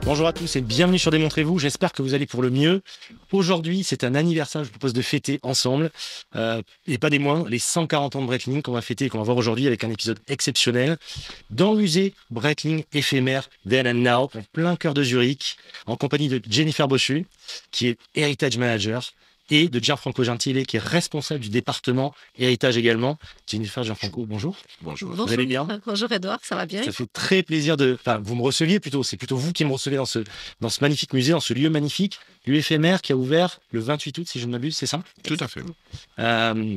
Bonjour à tous et bienvenue sur Démontrez-vous. J'espère que vous allez pour le mieux. Aujourd'hui, c'est un anniversaire, je vous propose de fêter ensemble, et pas des moindres, les 140 ans de Breitling qu'on va fêter et qu'on va voir aujourd'hui avec un épisode exceptionnel dans le musée Breitling éphémère Then and Now, en plein cœur de Zurich, en compagnie de Jennifer Boschu, qui est Heritage Manager, et de Gianfranco Gentile, qui est responsable du département Héritage également. Jennifer, Gianfranco, bonjour. Bonjour. Vous allez bien? Bonjour Edouard, ça va bien? Ça fait très plaisir de... Enfin, vous me receviez plutôt, c'est plutôt vous qui me recevez dans ce magnifique musée, dans ce lieu magnifique, lieu éphémère qui a ouvert le 28 août, si je ne m'abuse, c'est ça? Tout à fait.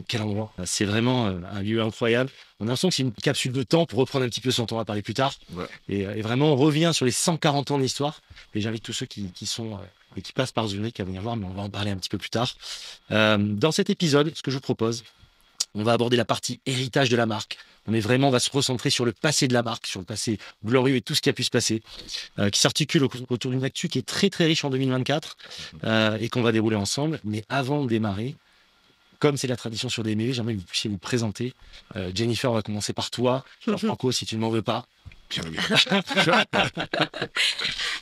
Quel endroit! C'est vraiment un lieu incroyable. On a l'impression que c'est une capsule de temps pour reprendre un petit peu son temps, on va parler plus tard. Ouais. Et vraiment, on revient sur les 140 ans d'histoire. Et j'invite tous ceux qui sont... et qui passent par Zurich à venir voir, mais on va en parler un petit peu plus tard. Dans cet épisode, ce que je vous propose, on va aborder la partie héritage de la marque. On va se recentrer sur le passé de la marque, sur le passé glorieux et tout ce qui a pu se passer, qui s'articule autour d'une actu qui est très très riche en 2024 et qu'on va dérouler ensemble. Mais avant de démarrer, comme c'est la tradition sur DMV, j'aimerais que vous puissiez vous présenter. Jennifer, on va commencer par toi. Franco, si tu ne m'en veux pas.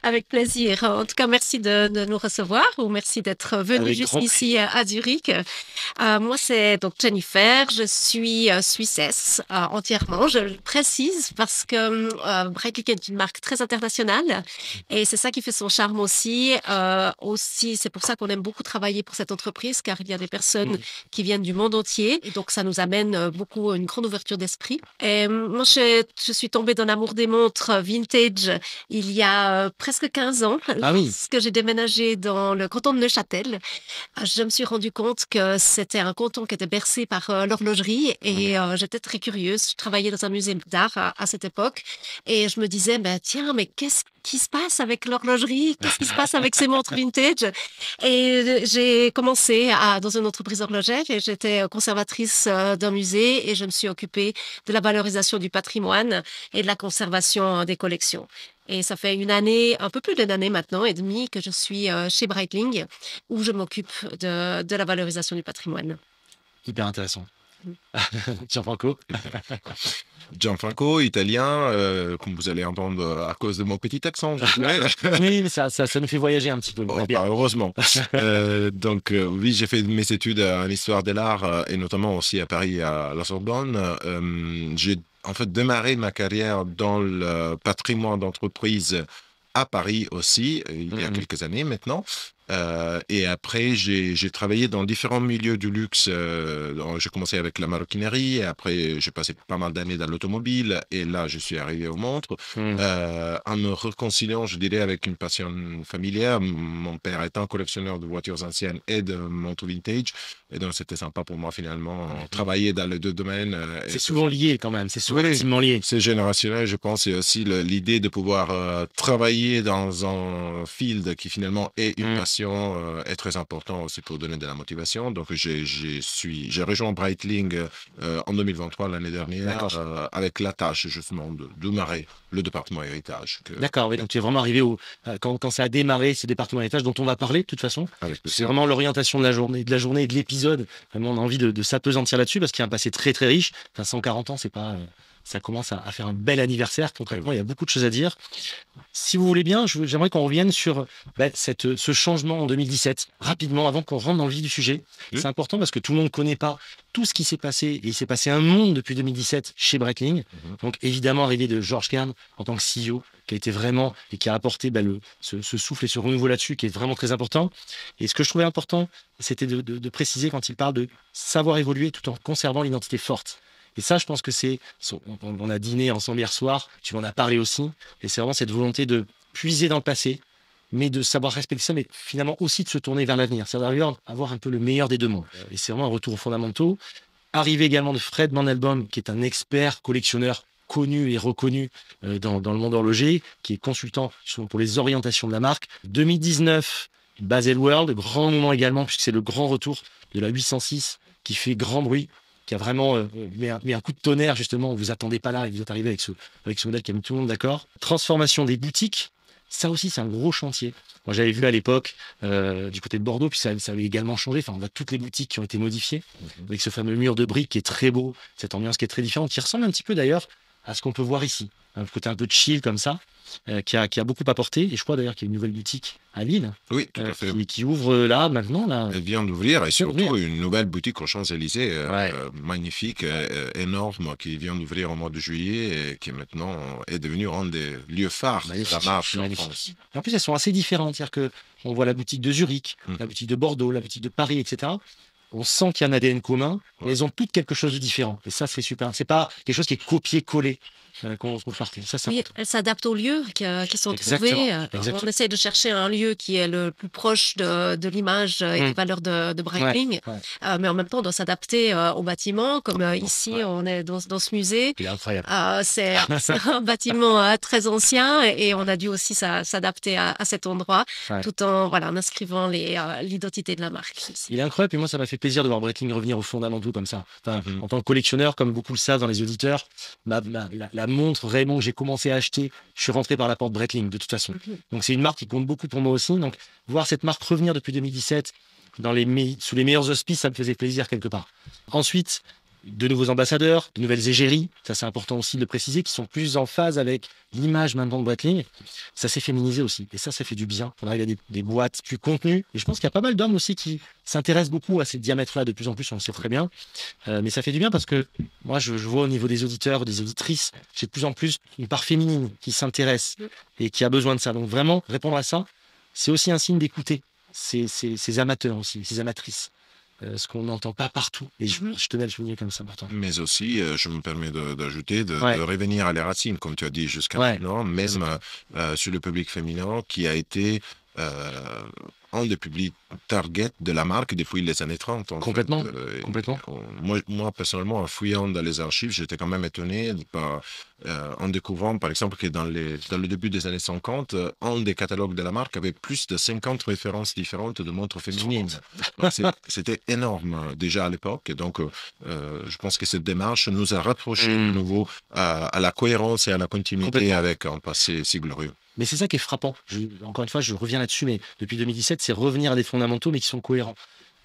Avec plaisir. En tout cas, merci de nous recevoir ou merci d'être venu jusqu'ici à Zurich. Moi, c'est donc Jennifer. Je suis suissesse entièrement. Je le précise parce que Breitling est une marque très internationale et c'est ça qui fait son charme aussi. C'est pour ça qu'on aime beaucoup travailler pour cette entreprise car il y a des personnes qui viennent du monde entier et donc ça nous amène beaucoup une grande ouverture d'esprit. Et moi, je suis tombée dans l'amour des montres vintage il y a presque 15 ans, parce que j'ai déménagé dans le canton de Neuchâtel. Je me suis rendu compte que c'était un canton qui était bercé par l'horlogerie et j'étais très curieuse. Je travaillais dans un musée d'art à cette époque et je me disais, tiens, mais qu'est-ce qui se passe avec l'horlogerie? Qu'est-ce qui se passe avec ces montres vintage? Et j'ai commencé dans une entreprise horlogère et j'étais conservatrice d'un musée et je me suis occupée de la valorisation du patrimoine et de la conservation des collections. Et ça fait un peu plus d'une année maintenant et demie que je suis chez Breitling où je m'occupe de la valorisation du patrimoine. Hyper intéressant. Gianfranco. Gianfranco, italien, comme vous allez entendre à cause de mon petit accent. Oui, mais ça nous fait voyager un petit peu. Heureusement. Oui, j'ai fait mes études en histoire de l'art et notamment aussi à Paris, à la Sorbonne. J'ai en fait démarré ma carrière dans le patrimoine d'entreprise à Paris aussi, il y a quelques années maintenant. Et après, j'ai travaillé dans différents milieux du luxe. J'ai commencé avec la maroquinerie, et après, j'ai passé pas mal d'années dans l'automobile, et là, je suis arrivé aux montres. En me réconciliant, je dirais, avec une passion familière. Mon père étant collectionneur de voitures anciennes et de montres vintage, et donc c'était sympa pour moi, finalement, travailler dans les deux domaines. C'est souvent lié, quand même. C'est souvent intimement lié. C'est générationnel, je pense, et aussi l'idée de pouvoir travailler dans un field qui, finalement, est une passion est très important aussi pour donner de la motivation. Donc, j'ai rejoint Breitling en 2023, l'année dernière, avec la tâche, justement, de démarrer le département héritage. D'accord, oui. Donc, tu es vraiment arrivé quand ça a démarré, ce département héritage dont on va parler, de toute façon. C'est vraiment l'orientation de la journée et de l'épisode. Vraiment, on a envie de s'appesantir là-dessus parce qu'il y a un passé très, très riche. Enfin, 140 ans, c'est pas... ça commence à faire un bel anniversaire. Concrètement, il y a beaucoup de choses à dire. Si vous voulez bien, j'aimerais qu'on revienne sur ce changement en 2017, rapidement, avant qu'on rentre dans le vif du sujet. C'est important parce que tout le monde ne connaît pas tout ce qui s'est passé. Et il s'est passé un monde depuis 2017 chez Breitling. Donc, évidemment, arrivée de George Kern en tant que CEO, qui a été vraiment et qui a apporté ce souffle et ce renouveau là-dessus, qui est vraiment très important. Et ce que je trouvais important, c'était de préciser quand il parle de savoir évoluer tout en conservant l'identité forte. Et ça, je pense que on a dîné ensemble hier soir, tu m'en as parlé aussi, et c'est vraiment cette volonté de puiser dans le passé, mais de savoir respecter ça, mais finalement aussi de se tourner vers l'avenir, c'est-à-dire avoir un peu le meilleur des deux mondes. Et c'est vraiment un retour aux fondamentaux. Arrivé également de Fred Mandelbaum, qui est un expert collectionneur connu et reconnu dans le monde horloger, qui est consultant pour les orientations de la marque. 2019, Baselworld, grand moment également, puisque c'est le grand retour de la 806 qui fait grand bruit, qui a vraiment mis un coup de tonnerre, justement. Vous attendez pas là et vous êtes arrivé avec ce modèle qui a mis tout le monde d'accord. Transformation des boutiques, ça aussi, c'est un gros chantier. Moi, j'avais vu à l'époque du côté de Bordeaux, puis ça avait également changé. Enfin, on voit toutes les boutiques qui ont été modifiées, avec ce fameux mur de briques qui est très beau, cette ambiance qui est très différente, qui ressemble un petit peu d'ailleurs à ce qu'on peut voir ici. Un côté un peu chill comme ça. qui a beaucoup apporté. Et je crois d'ailleurs qu'il y a une nouvelle boutique à Lille. Oui, tout à fait. Qui ouvre là, maintenant. Là. Elle vient d'ouvrir et surtout une nouvelle boutique aux Champs-Élysées, magnifique, énorme, qui vient d'ouvrir au mois de juillet et qui maintenant est devenue un des lieux phares de la marque en France. Et en plus, elles sont assez différentes. C'est-à-dire qu'on voit la boutique de Zurich, la boutique de Bordeaux, la boutique de Paris, etc. On sent qu'il y a un ADN commun, mais elles ont toutes quelque chose de différent. Et ça, c'est super. C'est pas quelque chose qui est copié-collé. Qu'on trouve partout. Ça, oui, elles s'adaptent aux lieux qui sont trouvés. On essaie de chercher un lieu qui est le plus proche de l'image et des valeurs de Breitling, mais en même temps, on doit s'adapter au bâtiment. Comme ici, on est dans ce musée. Il est incroyable. C'est un bâtiment très ancien et on a dû aussi s'adapter à cet endroit, tout en inscrivant l'identité de la marque. Ici. Il est incroyable. Et moi, ça m'a fait plaisir de voir Breitling revenir aux fondamentaux comme ça. Enfin, en tant que collectionneur, comme beaucoup le savent dans les auditeurs, la montre Raymond que j'ai commencé à acheter, je suis rentré par la porte Breitling de toute façon. Donc c'est une marque qui compte beaucoup pour moi aussi. Donc voir cette marque revenir depuis 2017 sous les meilleurs auspices, ça me faisait plaisir quelque part. Ensuite, de nouveaux ambassadeurs, de nouvelles égéries, ça c'est important aussi de le préciser, qui sont plus en phase avec l'image maintenant de Breitling. Ça s'est féminisé aussi, et ça fait du bien. On arrive à des boîtes plus contenues, et je pense qu'il y a pas mal d'hommes aussi qui s'intéressent beaucoup à ces diamètres-là de plus en plus, on le sait très bien. Mais ça fait du bien parce que moi je vois au niveau des auditeurs, des auditrices, j'ai de plus en plus une part féminine qui s'intéresse et qui a besoin de ça. Donc vraiment, répondre à ça, c'est aussi un signe d'écouter ces amateurs aussi, ces amatrices. Ce qu'on n'entend pas partout. Et je tenais à le souligner comme ça maintenant. Mais aussi, je me permets d'ajouter, de revenir à les racines, comme tu as dit jusqu'à maintenant, même sur le public féminin qui a été un des publics target de la marque depuis les années 30. Complètement. Moi, personnellement, en fouillant dans les archives, j'étais quand même étonné en découvrant, par exemple, que dans le début des années 50, un des catalogues de la marque avait plus de 50 références différentes de montres féminines. C'était énorme déjà à l'époque. Et donc, je pense que cette démarche nous a rapprochés de nouveau à la cohérence et à la continuité avec un passé si glorieux. Mais c'est ça qui est frappant. Encore une fois, je reviens là-dessus, mais depuis 2017, c'est revenir à des fondamentaux, mais qui sont cohérents.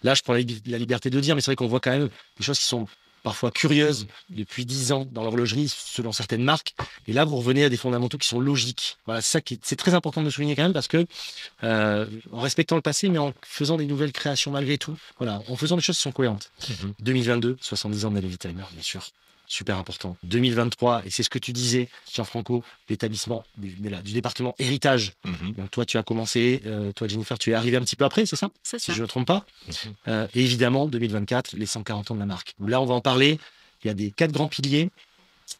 Là, je prends la liberté de dire, mais c'est vrai qu'on voit quand même des choses qui sont parfois curieuses depuis 10 ans dans l'horlogerie, selon certaines marques. Et là, vous revenez à des fondamentaux qui sont logiques. Voilà, c'est très important de le souligner quand même, parce que en respectant le passé, mais en faisant des nouvelles créations malgré tout, voilà, en faisant des choses qui sont cohérentes. 2022, 70 ans de Levi Timer, bien sûr. Super important. 2023, et c'est ce que tu disais, Gianfranco, l'établissement du département héritage. Donc toi, tu as commencé, toi, Jennifer, tu es arrivé un petit peu après, c'est ça? C'est ça. Si je ne me trompe pas. Et évidemment, 2024, les 140 ans de la marque. Là, on va en parler. Il y a des 4 grands piliers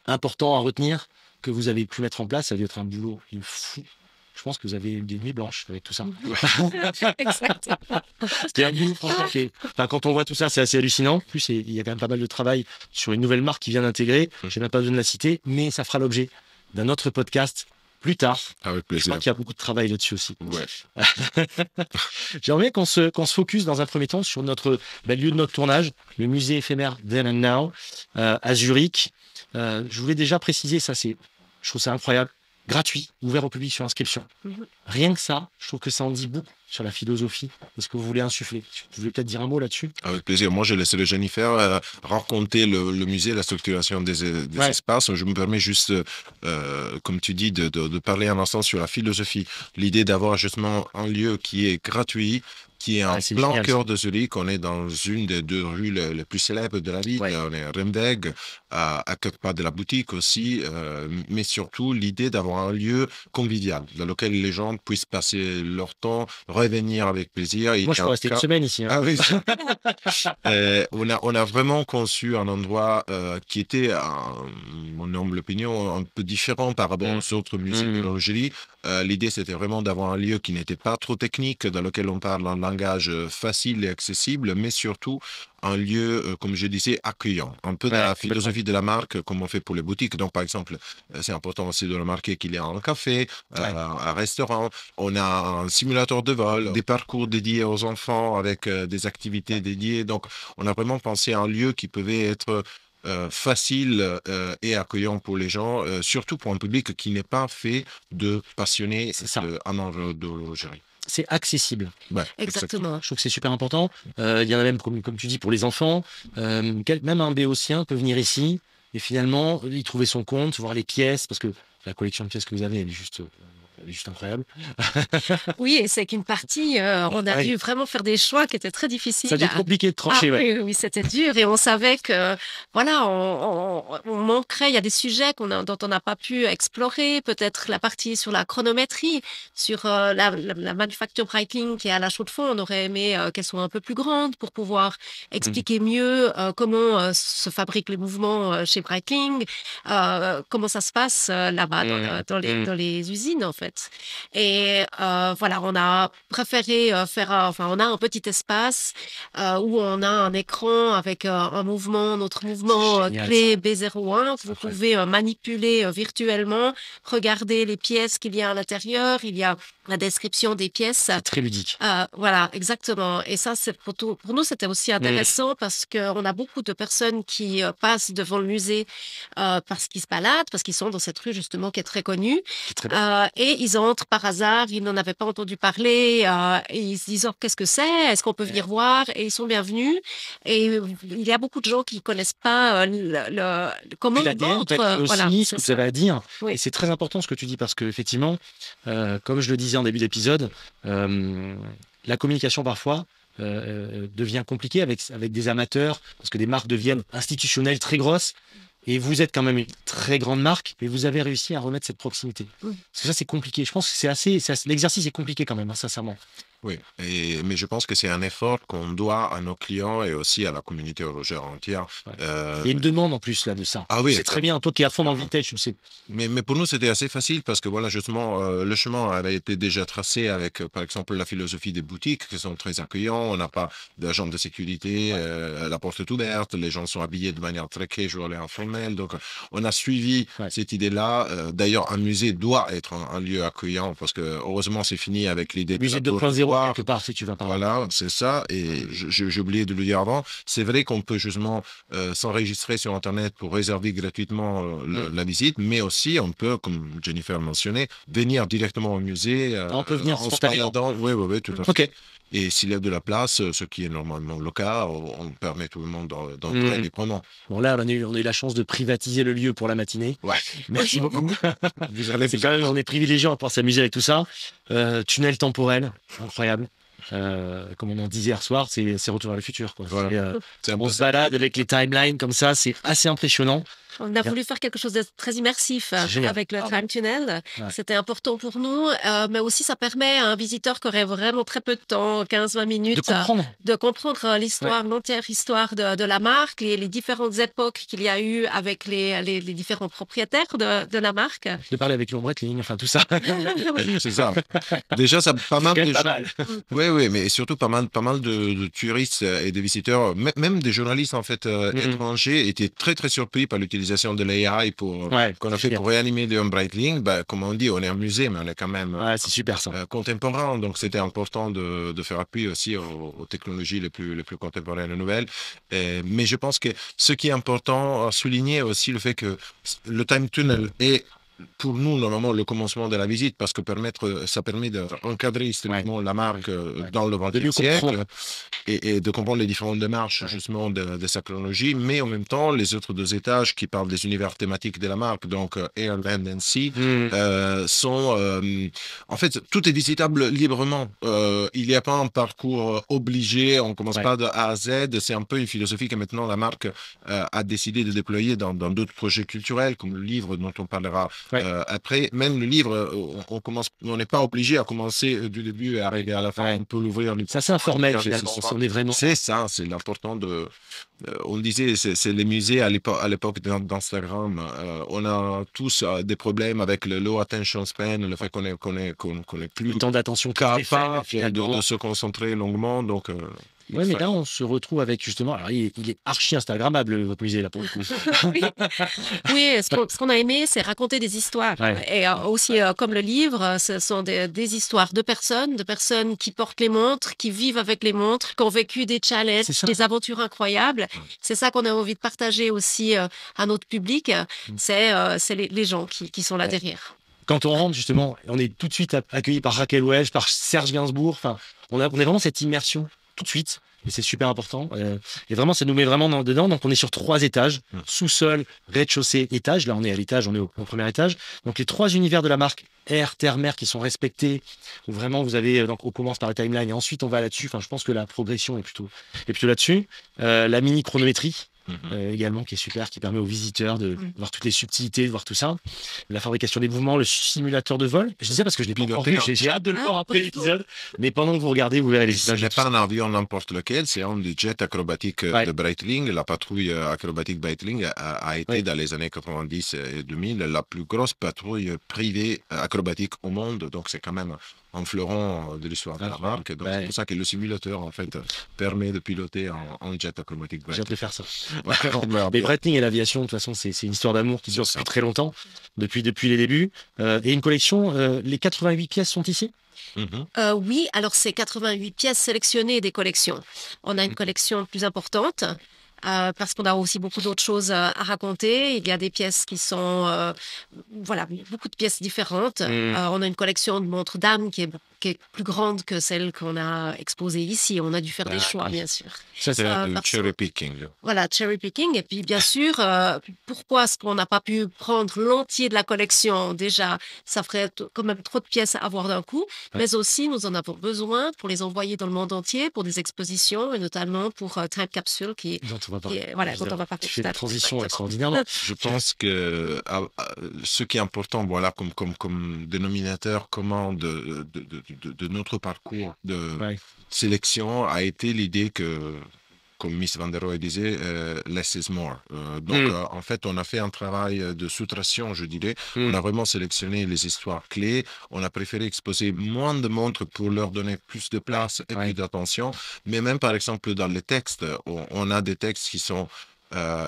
importants à retenir que vous avez pu mettre en place. Ça va être un boulot fou. Je pense que vous avez des nuits blanches avec tout ça. Exactement. Quand on voit tout ça, c'est assez hallucinant. En plus, il y a quand même pas mal de travail sur une nouvelle marque qui vient d'intégrer. Je n'ai même pas besoin de la citer, mais ça fera l'objet d'un autre podcast plus tard. Avec plaisir. Je crois qu'il y a beaucoup de travail là-dessus aussi. Ouais. J'aimerais bien qu'on se focus dans un premier temps sur notre lieu de notre tournage, le musée éphémère Then and Now à Zurich. Je voulais déjà préciser, je trouve ça incroyable. Gratuit, ouvert au public sur inscription. Rien que ça, je trouve que ça en dit beaucoup sur la philosophie de ce que vous voulez insuffler. Vous voulez peut-être dire un mot là-dessus? Avec plaisir. Moi, je laisserai Jennifer raconter le musée, la structuration des espaces. Je me permets juste, comme tu dis, de parler un instant sur la philosophie. L'idée d'avoir justement un lieu qui est gratuit, qui est en plein cœur de Zurich. On est dans une des 2 rues les plus célèbres de la ville. On est à Remweg, à quelques pas de la boutique aussi. Mais surtout, l'idée d'avoir un lieu convivial dans lequel les gens puissent passer leur temps, revenir avec plaisir. Moi, je peux rester une semaine ici. Ah oui. On a vraiment conçu un endroit qui était, à mon humble opinion, un peu différent par rapport aux autres musées de l'horlogerie. L'idée, c'était vraiment d'avoir un lieu qui n'était pas trop technique, dans lequel on parle un langage facile et accessible, mais surtout un lieu, comme je disais, accueillant. Un peu de la philosophie de la marque, comme on fait pour les boutiques. Donc, par exemple, c'est important aussi de remarquer qu'il y a un café, un restaurant, on a un simulateur de vol, des parcours dédiés aux enfants avec des activités dédiées. Donc, on a vraiment pensé à un lieu qui pouvait être facile et accueillant pour les gens, surtout pour un public qui n'est pas fait de passionnés en horlogerie. C'est accessible. Exactement. Je trouve que c'est super important. Il y en a même, comme tu dis, pour les enfants. Même un béotien peut venir ici et finalement y trouver son compte, voir les pièces, parce que la collection de pièces que vous avez, elle est juste incroyable. Oui, et c'est qu'une partie, on a dû vraiment faire des choix qui étaient très difficiles. Ça a dû être compliqué de trancher, oui, oui, c'était dur et on savait que, voilà, on manquerait. Il y a des sujets dont on n'a pas pu explorer. Peut-être la partie sur la chronométrie, sur la manufacture Breitling qui est à la Chaux-de-Fonds. On aurait aimé qu'elle soit un peu plus grande pour pouvoir expliquer mieux comment se fabriquent les mouvements chez Breitling, comment ça se passe là-bas dans les usines, en fait. Et voilà, on a préféré on a un petit espace où on a un écran avec un mouvement, notre mouvement clé B01 que vous pouvez manipuler virtuellement, regarder les pièces qu'il y a à l'intérieur, il y a la description des pièces. C'est très ludique. Voilà, exactement. Et ça, pour nous, c'était aussi intéressant parce qu'on a beaucoup de personnes qui passent devant le musée parce qu'ils se baladent, parce qu'ils sont dans cette rue justement qui est très connue. Et ils entrent par hasard, ils n'en avaient pas entendu parler, et ils se disent qu'est-ce que c'est? Est-ce qu'on peut venir voir? Et ils sont bienvenus. Et il y a beaucoup de gens qui ne connaissent pas comment on montre. Voilà, aussi ce que vous avez à dire. Oui. Et c'est très important ce que tu dis parce qu'effectivement, comme je le disais en début d'épisode, la communication parfois devient compliquée avec des amateurs parce que des marques deviennent institutionnelles très grosses. Et vous êtes quand même une très grande marque, et vous avez réussi à remettre cette proximité. Parce que ça, c'est compliqué. Je pense que l'exercice est compliqué quand même, sincèrement. Oui, mais je pense que c'est un effort qu'on doit à nos clients et aussi à la communauté horlogère entière. Ouais. Il y a une demande en plus là de ça. Ah oui, c'est très bien. Toi qui es à fond dans le vintage, tu le sais. Mais pour nous, c'était assez facile parce que voilà, justement, le chemin avait été déjà tracé avec, par exemple, la philosophie des boutiques qui sont très accueillants. On n'a pas d'agent de sécurité, la porte est ouverte, les gens sont habillés de manière très casual et informelle. Donc, on a suivi cette idée-là. D'ailleurs, un musée doit être un lieu accueillant parce que heureusement, c'est fini avec l'idée de musée 2.0 quelque part, si tu vas par là. Voilà, c'est ça. Et j'ai oublié de le dire avant. C'est vrai qu'on peut justement s'enregistrer sur Internet pour réserver gratuitement la visite, mais aussi on peut, comme Jennifer mentionnait, venir directement au musée. On peut venir spontanément. Oui, tout à fait. Ok. Et s'il y a de la place, ce qui est normalement le cas, on permet tout le monde d'entrer librement. Bon, là, on a eu la chance de privatiser le lieu pour la matinée. Ouais. Merci beaucoup. C'est quand même, on est privilégié, on va pouvoir s'amuser avec tout ça. Tunnel temporel, incroyable. Comme on en disait hier soir, c'est Retour vers le futur. Quoi. Voilà. On se balade avec les timelines comme ça, c'est assez impressionnant. On a voulu faire quelque chose de très immersif avec le Time Tunnel. Ouais. C'était important pour nous, mais aussi ça permet à un visiteur qui aurait vraiment très peu de temps, 15-20 minutes, de comprendre l'histoire, l'entière histoire de la marque et les différentes époques qu'il y a eu avec les différents propriétaires de la marque. De parler avec Léon Breitling, enfin tout ça. C'est ça. Déjà, ça pas mal de gens. Oui, mais surtout pas mal de touristes et de visiteurs, même des journalistes en fait étrangers étaient très très surpris par l'utilisation de l'AI qu'on a fait pour réanimer Léon Breitling. Comme on dit, on est un musée, mais on est quand même c'est super, ça. Contemporain. Donc, c'était important de faire appui aussi aux technologies les plus contemporaines et nouvelles. Mais je pense que ce qui est important à souligner aussi le fait que le Time Tunnel est pour nous, normalement, le commencement de la visite, parce que ça permet d'encadrer historiquement la marque dans le XXe siècle et de comprendre les différentes démarches, justement, de sa chronologie, mais en même temps, les autres deux étages qui parlent des univers thématiques de la marque, donc Air, Land and Sea, sont... en fait, tout est visitable librement. Il n'y a pas un parcours obligé, on ne commence pas de A à Z. C'est un peu une philosophie que maintenant la marque a décidé de déployer dans d'autres projets culturels, comme le livre dont on parlera après. Même le livre, on n'est pas obligé à commencer du début et arriver à la fin. On peut l'ouvrir. Ça, c'est informel, finalement. On est vraiment... C'est ça, c'est l'important de... on disait, c'est les musées à l'époque d'Instagram. On a tous des problèmes avec le low attention span, le fait qu'on est plus... Le temps d'attention capable de se concentrer longuement, donc... Oui, mais là, on se retrouve avec justement. Alors, il est archi Instagrammable, votre musée, là, pour le coup. Oui, ce qu'on a aimé, c'est raconter des histoires. Et aussi, comme le livre, ce sont des histoires de personnes qui portent les montres, qui vivent avec les montres, qui ont vécu des challenges, des aventures incroyables. C'est ça qu'on a envie de partager aussi à notre public. C'est les gens qui sont là derrière. Quand on rentre, justement, on est tout de suite accueilli par Raquel Welch, par Serge Gainsbourg. Enfin, on a vraiment cette immersion tout de suite. et c'est super important. Et vraiment, ça nous met vraiment dedans. Donc, on est sur 3 étages, sous-sol, rez-de-chaussée, étage. Là, on est à l'étage, on est au premier étage. Donc, les 3 univers de la marque air, terre, mer qui sont respectés. Où vraiment, vous avez, donc, on commence par la timeline et ensuite on va là-dessus. Enfin, je pense que la progression est plutôt là-dessus. La mini chronométrie. Également qui est super, qui permet aux visiteurs de voir toutes les subtilités, de voir tout ça. La fabrication des mouvements, le simulateur de vol. Je sais parce que je l'ai pas encore vu, j'ai hâte de le voir après l'épisode. Mais pendant que vous regardez, vous verrez les images. Ce n'est pas un avion n'importe lequel, c'est un des jets acrobatiques de Breitling. La patrouille acrobatique Breitling a été dans les années 90 et 2000 la plus grosse patrouille privée acrobatique au monde. Donc c'est quand même un fleuron de l'histoire de la marque. Donc c'est pour ça que le simulateur en fait permet de piloter en jet acrobatique. J'ai hâte de faire ça. Mais Breitling et l'aviation, de toute façon, c'est une histoire d'amour qui dure depuis très longtemps, depuis les débuts. Et une collection, les 88 pièces sont ici? Oui, alors c'est 88 pièces sélectionnées des collections. On a une collection plus importante. Parce qu'on a aussi beaucoup d'autres choses à raconter. Il y a des pièces qui sont, voilà, beaucoup de pièces différentes. On a une collection de montres dames qui est plus grande que celle qu'on a exposée ici. On a dû faire des choix, bien sûr. Ça, c'est cherry picking. Voilà, cherry picking. Et puis, bien sûr, pourquoi est-ce qu'on n'a pas pu prendre l'entier de la collection? Déjà, ça ferait quand même trop de pièces à avoir d'un coup. Mais aussi, nous en avons besoin pour les envoyer dans le monde entier, pour des expositions, et notamment pour Time Capsule, dont on va parler. Tu fais une transition extraordinaire. Je pense que ce qui est important, voilà, comme dénominateur commun de notre parcours de sélection a été l'idée que, comme Miss Van der Rohe disait, less is more. Donc, en fait, on a fait un travail de sous-traction, je dirais. On a vraiment sélectionné les histoires clés. On a préféré exposer moins de montres pour leur donner plus de place et plus d'attention. Mais même, par exemple, dans les textes, on a des textes qui sont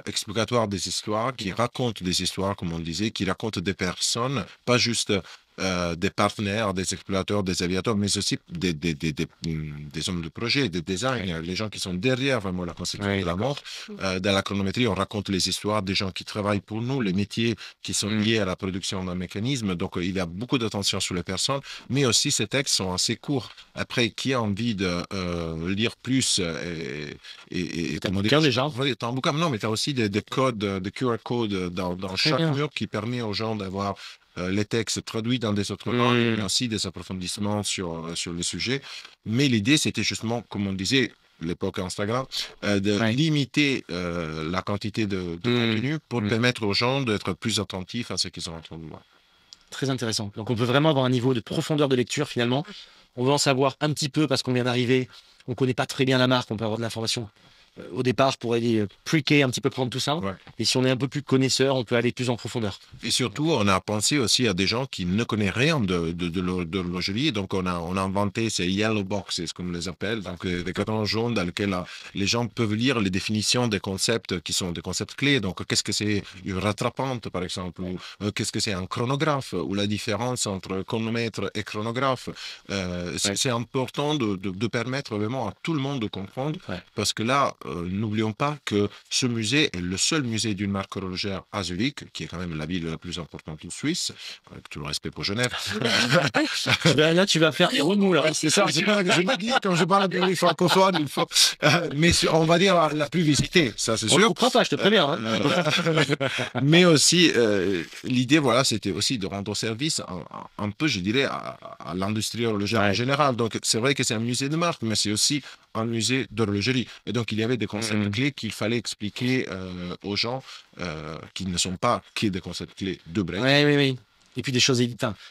explicatoires des histoires, qui racontent des histoires, comme on disait, qui racontent des personnes, pas juste des partenaires, des explorateurs, des aviateurs, mais aussi des hommes de projet, des designers, les gens qui sont derrière vraiment la conception de la montre. Dans la chronométrie, on raconte les histoires des gens qui travaillent pour nous, les métiers qui sont liés à la production d'un mécanisme. Donc, il y a beaucoup d'attention sur les personnes, mais aussi ces textes sont assez courts. Après, qui a envie de lire plus et t'as un bouquin déjà? T'as un bouquin, non, mais tu as aussi des codes, des QR codes dans chaque mur qui permet aux gens d'avoir les textes traduits dans des autres langues, mais aussi des approfondissements sur le sujet. Mais l'idée, c'était justement, comme on disait, l'époque Instagram, de limiter la quantité de contenu pour permettre aux gens d'être plus attentifs à ce qu'ils sont en train de voir. Très intéressant. Donc, on peut vraiment avoir un niveau de profondeur de lecture, finalement. On veut en savoir un petit peu parce qu'on vient d'arriver. On ne connaît pas très bien la marque. On peut avoir de l'information au départ pour aller pre-K, un petit peu prendre tout ça. Et si on est un peu plus connaisseur, on peut aller plus en profondeur. Et surtout, on a pensé aussi à des gens qui ne connaissent rien de l'horlogerie. Donc, on a inventé ces yellow boxes, comme on les appelle, donc des cartons jaunes dans lesquels les gens peuvent lire les définitions des concepts qui sont des concepts clés. Donc, qu'est-ce que c'est une rattrapante, par exemple, ou qu'est-ce que c'est un chronographe, ou la différence entre chronomètre et chronographe. C'est important de permettre vraiment à tout le monde de comprendre, parce que là, n'oublions pas que ce musée est le seul musée d'une marque horlogère à Zurich, qui est quand même la ville la plus importante de Suisse, avec tout le respect pour Genève. Là, tu vas faire des remous, là. C'est ça, je me dis, quand je parle de pays francophone, il faut... mais on va dire la plus visitée, ça c'est sûr. On ne comprend pas, je te préviens. Hein. Mais aussi, l'idée, voilà, c'était aussi de rendre service un peu, je dirais, à l'industrie horlogère en général. Donc, c'est vrai que c'est un musée de marque, mais c'est aussi un musée d'horlogerie. Et donc, il y avait des concepts clés qu'il fallait expliquer aux gens qui ne sont pas que des concepts clés de Breitling. Oui. Et puis des choses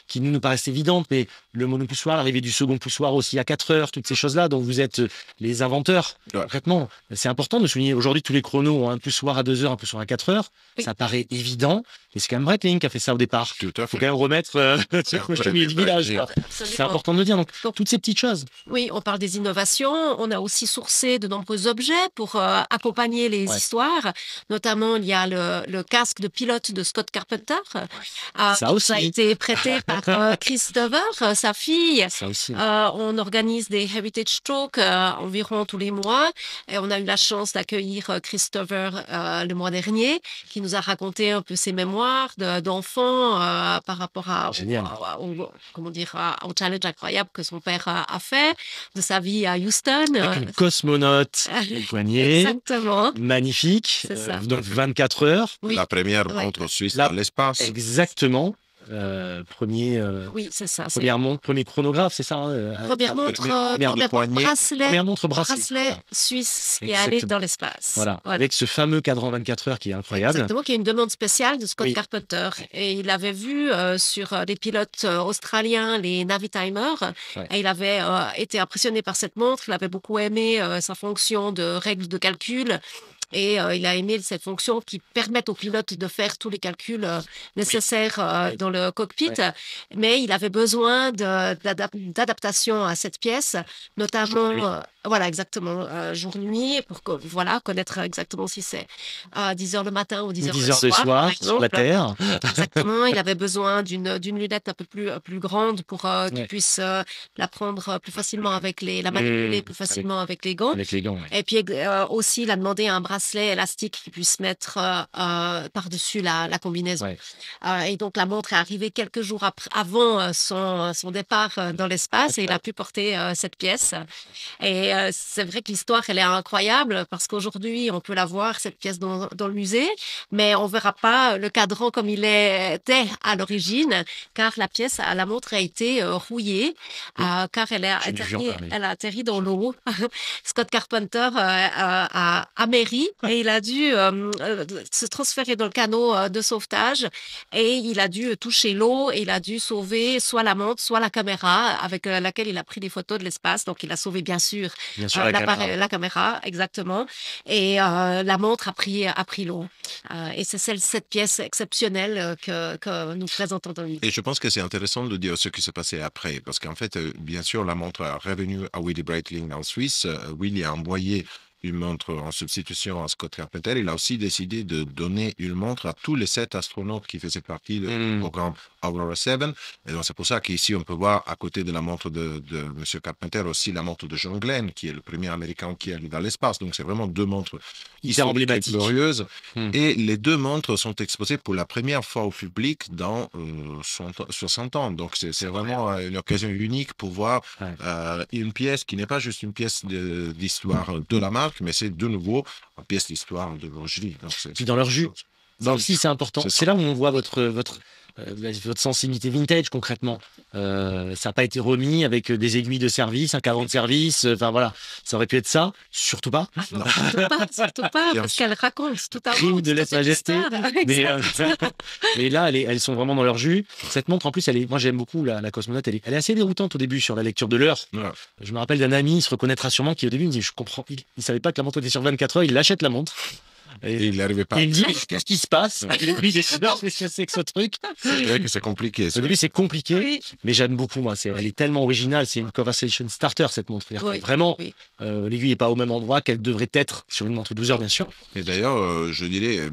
qui nous paraissent évidentes, mais le monopoussoir, l'arrivée du second poussoir aussi à 4 heures, toutes ces choses-là, dont vous êtes les inventeurs. Concrètement, c'est important de souligner. Aujourd'hui, tous les chronos ont un poussoir à 2 heures, un poussoir à 4 heures. Ça paraît évident, mais c'est quand même Breitling qui a fait ça au départ. Il faut quand même remettre ce milieu du village. C'est important de le dire. Donc, toutes ces petites choses. Oui, on parle des innovations. On a aussi sourcé de nombreux objets pour accompagner les histoires. Notamment, il y a le casque de pilote de Scott Carpenter. Ça aussi. Ça a été prêté par Chris Dover. sa fille. Ça aussi. On organise des Heritage Talks environ tous les mois. Et on a eu la chance d'accueillir Christopher le mois dernier, qui nous a raconté un peu ses mémoires d'enfant par rapport au challenge incroyable que son père a fait, de sa vie à Houston. Avec une cosmonaute poignée. Exactement. Magnifique. Donc 24 heures. Oui. La première montre suisse dans l'espace. Exactement. Oui, c'est ça. Premier chronographe, c'est ça Première montre bracelet suisse qui est allé dans l'espace. Voilà. Avec ce fameux cadran 24 heures qui est incroyable. Exactement, qui est une demande spéciale de Scott Carpenter. Et il avait vu sur les pilotes australiens, les Navitimers, et il avait été impressionné par cette montre. Il avait beaucoup aimé sa fonction de règle de calcul. Et il a aimé cette fonction qui permet aux pilotes de faire tous les calculs nécessaires dans le cockpit. Mais il avait besoin d'adaptation à cette pièce, notamment jour-nuit, pour connaître exactement si c'est 10 heures le matin ou 10 heures le soir. Sur la Terre. Exactement. Il avait besoin d'une lunette un peu plus grande pour qu'il puisse la prendre plus facilement la manipuler plus facilement avec les gants. Et puis aussi, il a demandé un bracelet élastique qui puisse mettre par-dessus la combinaison. Et donc, la montre est arrivée quelques jours avant son départ dans l'espace et il a pu porter cette pièce. Et c'est vrai que l'histoire, elle est incroyable parce qu'aujourd'hui, on peut la voir, cette pièce dans le musée, mais on ne verra pas le cadran comme il était à l'origine, car la montre a été rouillée, car elle a atterri dans l'eau. Scott Carpenter a améri et il a dû se transférer dans le canot de sauvetage et il a dû toucher l'eau et il a dû sauver soit la montre, soit la caméra avec laquelle il a pris des photos de l'espace. Donc, il a sauvé, bien sûr la caméra, exactement. Et la montre a pris l'eau. Et c'est cette pièce exceptionnelle que nous présentons dans le musée. Et je pense que c'est intéressant de dire ce qui s'est passé après, parce qu'en fait, bien sûr, la montre est revenue à Willy Breitling en Suisse. Willy a envoyé une montre en substitution à Scott Carpenter. Il a aussi décidé de donner une montre à tous les 7 astronautes qui faisaient partie du programme Aurora 7. Et donc, c'est pour ça qu'ici, on peut voir à côté de la montre de M. Carpenter aussi la montre de John Glenn, qui est le premier Américain qui est dans l'espace. Donc, c'est vraiment 2 montres hyper emblématiques, glorieuses. Et les 2 montres sont exposées pour la première fois au public dans 60 ans. Donc, c'est vraiment une occasion unique pour voir une pièce qui n'est pas juste une pièce d'histoire de la marque, mais c'est de nouveau une pièce d'histoire de l'horlogerie. Puis dans leur jus. Si, c'est important. C'est là où on voit votre sensibilité vintage concrètement. Ça n'a pas été remis avec des aiguilles de service, un cadran de service. Enfin voilà, ça aurait pu être ça. Surtout pas. Non, surtout pas, parce qu'elle raconte tout à l'heure. Crime de lèse-majesté. Mais là, elles sont vraiment dans leur jus. Cette montre, en plus, moi j'aime beaucoup la cosmonaute. Elle est assez déroutante au début sur la lecture de l'heure. Ouais. Je me rappelle d'un ami, il se reconnaîtra sûrement, qui au début me dit, je comprends, il savait pas que la montre était sur 24 heures, il achète la montre. Et il n'arrivait pas. Il me dit, mais qu'est-ce qui se passe? Il me dit, qu'est-ce que c'est que ce truc? C'est vrai que c'est compliqué. Au début, c'est compliqué, mais j'aime beaucoup, moi. Elle est tellement originale. C'est une conversation starter, cette montre. Vraiment, l'aiguille n'est pas au même endroit qu'elle devrait être sur une montre 12 heures, bien sûr. Et d'ailleurs, je dirais,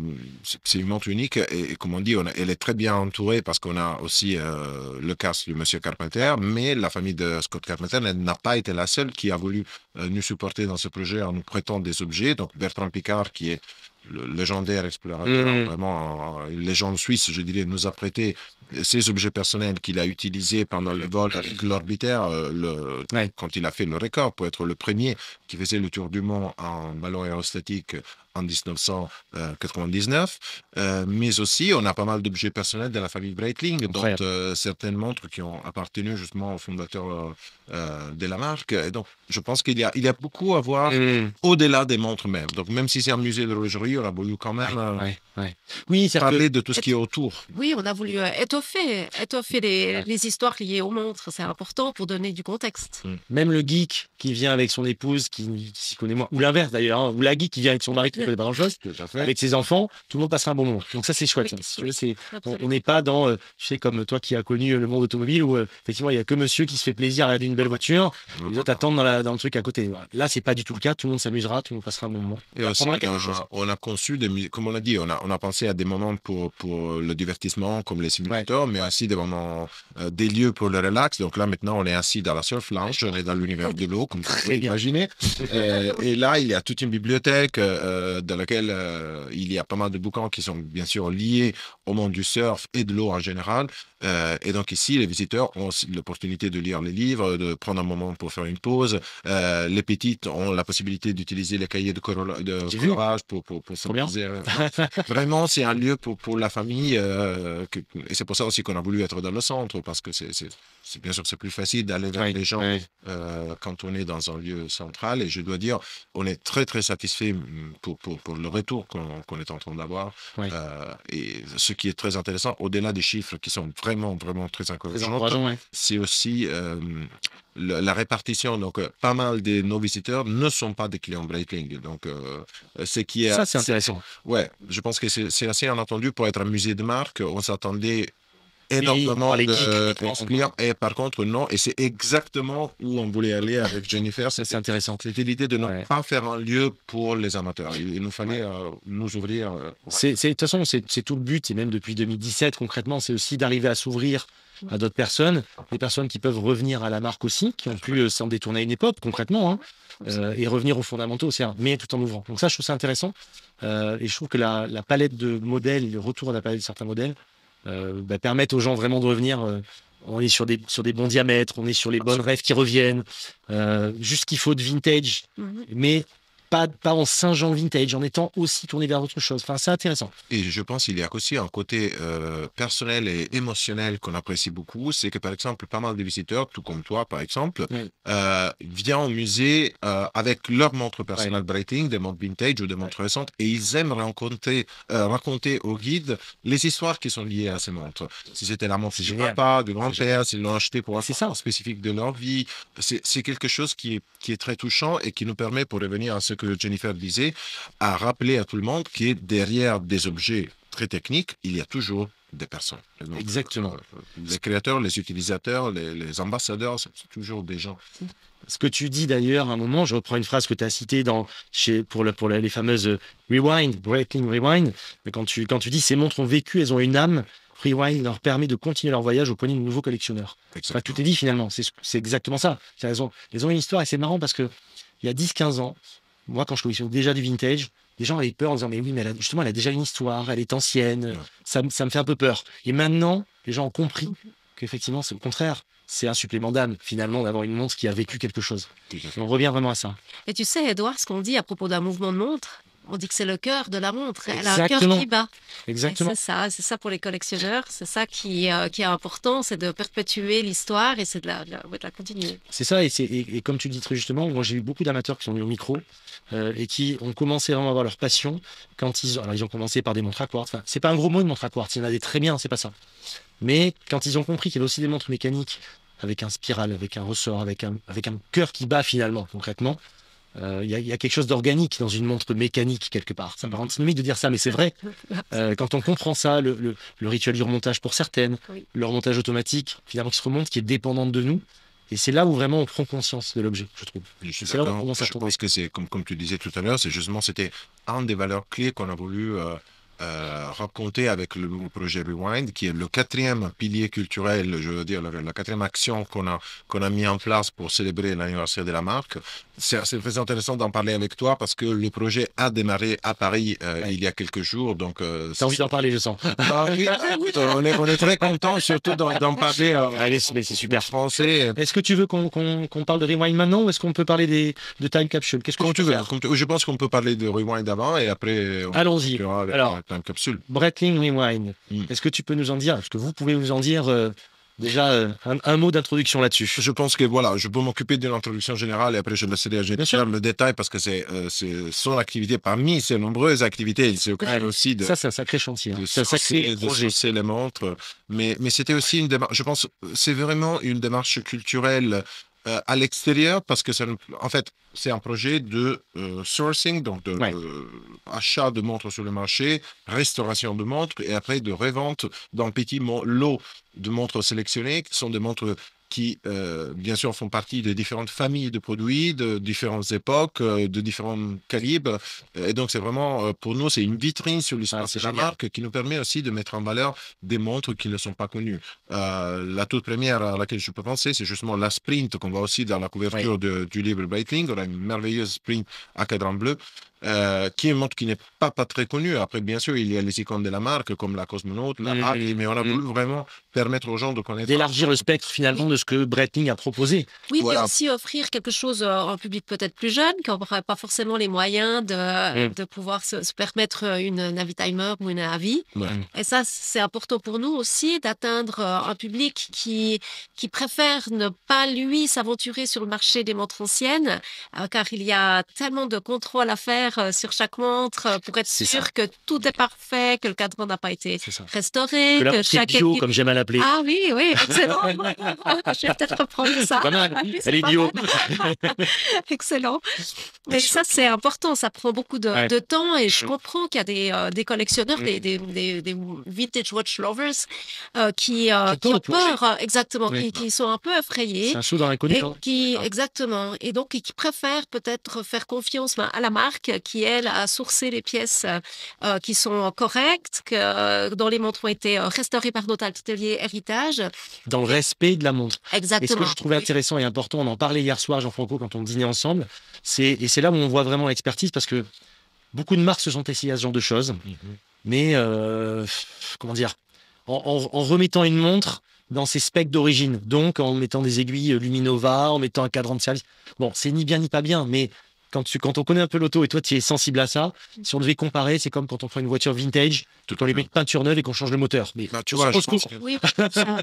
c'est une montre unique. Et comme on dit, elle est très bien entourée parce qu'on a aussi le casque de M. Carpenter. Mais la famille de Scott Carpenter n'a pas été la seule qui a voulu nous supporter dans ce projet en nous prêtant des objets. Donc, Bertrand Piccard, qui est le légendaire explorateur, vraiment une légende suisse, je dirais, nous a prêté ces objets personnels qu'il a utilisés pendant le vol avec l'orbitaire, quand il a fait le record pour être le premier qui faisait le tour du monde en ballon aérostatique en 1999. Mais aussi, on a pas mal d'objets personnels de la famille Breitling, dont certaines montres qui ont appartenu justement au fondateur de la marque. Et donc, je pense qu'il y a beaucoup à voir au-delà des montres même. Donc, même si c'est un musée de l'horlogerie, on a voulu quand même parler de tout ce qui est autour. Oui, on a voulu étoffer les histoires liées aux montres. C'est important pour donner du contexte. Même le geek qui vient avec son épouse, qui s'y connaît moins, ou l'inverse d'ailleurs, ou la geek qui vient avec son mari, ne connaît pas grand-chose. Avec ses enfants, tout le monde passera un bon moment. Donc ça, c'est chouette. Si tu veux, on n'est pas dans, tu sais, comme toi qui as connu le monde automobile où effectivement, il n'y a que monsieur qui se fait plaisir à regarder une belle voiture, les autres attendent dans le truc à côté. Là, c'est pas du tout le cas. Tout le monde s'amusera, tout le monde passera un bon moment. Et aussi, on a conçu, comme on l'a dit, on a pensé à des moments pour le divertissement, comme les simulateurs, mais aussi des moments, des lieux pour le relax. Donc là, maintenant, on est assis dans la surf lounge, on est dans l'univers de l'eau, comme vous pouvez imaginer. Et là, il y a toute une bibliothèque dans laquelle il y a pas mal de bouquins qui sont bien sûr liés au monde du surf et de l'eau en général. Et donc ici, les visiteurs ont aussi l'opportunité de lire les livres, de prendre un moment pour faire une pause. Les petites ont la possibilité d'utiliser les cahiers de colorage pour s'amuser. Vraiment, c'est un lieu pour la famille. Et c'est pour ça aussi qu'on a voulu être dans le centre, parce que bien sûr, c'est plus facile d'aller vers les gens quand on est dans un lieu central. Et je dois dire, on est très, très satisfait pour le retour qu'on est en train d'avoir. Et ce qui est très intéressant, au-delà des chiffres qui sont vraiment, vraiment très encourageants, c'est aussi la répartition. Donc, pas mal de nos visiteurs ne sont pas des clients Breitling. Donc, ça, c'est intéressant. Ouais, je pense que c'est assez inattendu pour être un musée de marque. On s'attendait énormément de clients. Et par contre, non. Et c'est exactement où on voulait aller avec Jennifer. C'est intéressant. C'était l'idée de ne pas faire un lieu pour les amateurs. Il nous fallait nous ouvrir. De toute façon, c'est tout le but. Et même depuis 2017, concrètement, c'est aussi d'arriver à s'ouvrir à d'autres personnes, des personnes qui peuvent revenir à la marque aussi, qui ont pu s'en détourner à une époque, concrètement, et revenir aux fondamentaux aussi, mais tout en ouvrant. Donc ça, je trouve ça intéressant. Et je trouve que la palette de modèles, le retour à la palette de certains modèles, permettent aux gens vraiment de revenir. On est sur des bons diamètres, on est sur les bonnes rêves qui reviennent, juste ce qu'il faut de vintage, mais pas en singeant vintage, en étant aussi tourné vers autre chose. Enfin, c'est intéressant. Et je pense qu'il y a aussi un côté personnel et émotionnel qu'on apprécie beaucoup. C'est que, par exemple, pas mal de visiteurs, tout comme toi, par exemple, viennent au musée avec leur montre personnelle Breitling, des montres vintage ou des montres récentes, et ils aiment raconter au guide les histoires qui sont liées à ces montres. Si c'était la montre du papa, du grand-père, s'ils l'ont acheté pour un moment spécifique de leur vie, c'est quelque chose qui est très touchant et qui nous permet, pour revenir à ce que Jennifer disait, à rappeler à tout le monde que derrière des objets très techniques, il y a toujours des personnes. Donc, exactement. Les créateurs, les utilisateurs, les ambassadeurs, c'est toujours des gens. Ce que tu dis d'ailleurs, à un moment, je reprends une phrase que tu as citée pour les fameuses Rewind, Breitling Rewind, mais quand tu dis ces montres ont vécu, elles ont une âme. Rewind leur permet de continuer leur voyage au poignet de nouveaux collectionneurs. Enfin, tout est dit finalement, c'est exactement ça. Elles ont une histoire et c'est marrant parce que il y a 10-15 ans, moi quand je collectionne déjà du vintage, les gens avaient peur en disant mais oui, mais elle a déjà une histoire, elle est ancienne, ça me fait un peu peur. Et maintenant, les gens ont compris qu'effectivement c'est le contraire. C'est un supplément d'âme, finalement, d'avoir une montre qui a vécu quelque chose. On revient vraiment à ça. Et tu sais, Edouard, ce qu'on dit à propos d'un mouvement de montre, on dit que c'est le cœur de la montre. Elle a un cœur qui bat. Exactement. C'est ça pour les collectionneurs. C'est ça qui est important, c'est de perpétuer l'histoire et c'est de la continuer. C'est ça, et comme tu le dis très justement, moi j'ai eu beaucoup d'amateurs qui sont venus au micro et qui ont commencé vraiment à avoir leur passion quand ils ont commencé par des montres à quartz. Enfin, c'est pas un gros mot, une montre à quartz, il y en a des très bien, c'est pas ça. Mais quand ils ont compris qu'il y avait aussi des montres mécaniques avec un spiral, avec un ressort, avec un cœur qui bat finalement, concrètement, il y a quelque chose d'organique dans une montre mécanique quelque part. Ça me rend antinomique de dire ça, mais c'est vrai. Quand on comprend ça, le rituel du remontage pour certaines, le remontage automatique, finalement qui se remonte, qui est dépendante de nous. Et c'est là où vraiment on prend conscience de l'objet, je trouve. C'est là où on commence à comprendre. Je pense que c'est, comme tu disais tout à l'heure, c'était un des valeurs clés qu'on a voulu raconter avec le nouveau projet Rewind, qui est le 4e pilier culturel, je veux dire, la 4e action qu'on a mis en place pour célébrer l'anniversaire de la marque. C'est très intéressant d'en parler avec toi parce que le projet a démarré à Paris il y a quelques jours. Donc, t'as envie d'en parler, je sens. On est très content, surtout d'en parler. Allez, c'est super français. Est-ce que tu veux qu'on parle de Rewind maintenant ou est-ce qu'on peut parler de Time Capsule? Qu'est-ce que tu veux? Je pense qu'on peut parler de Rewind avant et après. Allons-y. Alors, Time Capsule. Breitling Rewind. Est-ce que tu peux nous en dire? Est-ce que vous pouvez nous en dire déjà un mot d'introduction là-dessus? Je pense que voilà, je peux m'occuper d'une introduction générale et après je laisserai à Jennifer le détail parce que c'est son activité parmi ses nombreuses activités. Il s'occupe aussi de. Ça, c'est un sacré chantier. C'est un sacré projet. C'est les montres. Mais c'était aussi une démarche. Je pense c'est vraiment une démarche culturelle à l'extérieur parce que en fait, c'est un projet de sourcing, donc de achat de montres sur le marché, restauration de montres et après de revente d'un petit lot de montres sélectionnées qui sont des montres qui, bien sûr, font partie de différentes familles de produits, de différentes époques, de différents calibres. Et donc, c'est vraiment, pour nous, c'est une vitrine sur l'histoire de la marque qui nous permet aussi de mettre en valeur des montres qui ne sont pas connues. La toute première à laquelle je peux penser, c'est justement la Sprint qu'on voit aussi dans la couverture du livre Breitling. On a une merveilleuse Sprint à cadran bleu. Qui est une montre qui n'est pas très connue. Après, bien sûr, il y a les icônes de la marque, comme la Cosmonaut, la Harry, mais on a voulu vraiment permettre aux gens de connaître... D'élargir le spectre, finalement, de ce que Breitling a proposé. Oui, mais aussi offrir quelque chose en public peut-être plus jeune, qui n'aurait pas forcément les moyens de pouvoir se permettre une Navitimer ou une Avis. Et ça, c'est important pour nous aussi, d'atteindre un public qui préfère ne pas, lui, s'aventurer sur le marché des montres anciennes, car il y a tellement de contrôle à faire sur chaque montre pour être sûr que tout est parfait, que le cadran n'a pas été restauré, que chaque bio, comme j'aime à l'appeler. Ah oui, excellent. Je vais peut-être reprendre ça. Elle est bio. Excellent. Mais ça, c'est important. Ça prend beaucoup de temps et je comprends qu'il y a des collectionneurs, des vintage watch lovers qui ont peur, exactement, qui sont un peu effrayés. C'est un saut dans l'inconnu. Exactement. Et donc, qui préfèrent peut-être faire confiance à la marque qui, elle, a sourcé les pièces qui sont correctes, dont les montres ont été restaurées par notre atelier héritage. Dans le respect de la montre. Exactement. Et ce que je trouvais intéressant et important, on en parlait hier soir, Jean-Franco, quand on dînait ensemble, et c'est là où on voit vraiment l'expertise, parce que beaucoup de marques se sont essayées à ce genre de choses, mais comment dire, en remettant une montre dans ses specs d'origine, donc en mettant des aiguilles Luminova, en mettant un cadran de service. Bon, c'est ni bien ni pas bien, mais quand on connaît un peu l'auto et toi tu es sensible à ça, si on devait comparer, c'est comme quand on prend une voiture vintage, qu'on lui met une peinture neuve et qu'on change le moteur. Mais tu vois,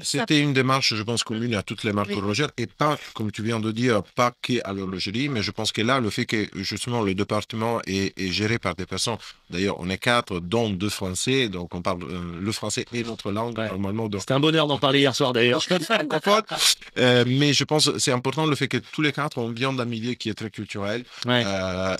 c'était une démarche, je pense, commune à toutes les marques horlogères et pas, comme tu viens de dire, pas qu'à l'horlogerie, mais je pense que là, le fait que justement le département est géré par des personnes, d'ailleurs on est 4, dont 2 Français, donc on parle le français et notre langue normalement. C'était un bonheur d'en parler hier soir d'ailleurs. Mais je pense que c'est important le fait que tous les 4, on vient d'un milieu qui est très culturel.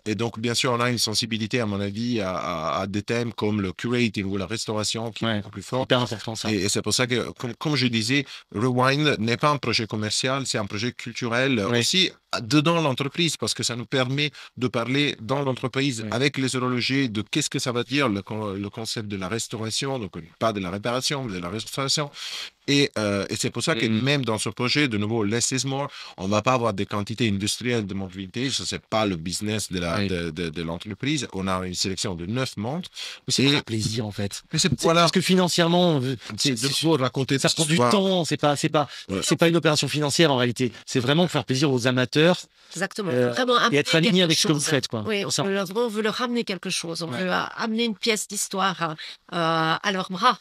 Et donc, bien sûr, on a une sensibilité, à mon avis, à des thèmes comme le curating ou la restauration qui est beaucoup plus fort. Hyper important, ça. Et c'est pour ça que, comme je disais, Rewind n'est pas un projet commercial, c'est un projet culturel aussi dedans l'entreprise, parce que ça nous permet de parler dans l'entreprise avec les horlogers de qu'est-ce que ça va dire le concept de la restauration, donc pas de la réparation, mais de la restauration. Et c'est pour ça que même dans ce projet, de nouveau, less is more, on ne va pas avoir des quantités industrielles de montres vintage. Ce n'est pas le business de l'entreprise. On a une sélection de 9 montres. C'est un plaisir, en fait. Voilà. Parce que financièrement, raconter ça prend du temps. C'est pas une opération financière, en réalité. C'est vraiment faire plaisir aux amateurs. Exactement. Vraiment et être aligné avec ce que vous faites. Quoi. Oui, on veut leur ramener quelque chose. On veut amener une pièce d'histoire à leurs bras.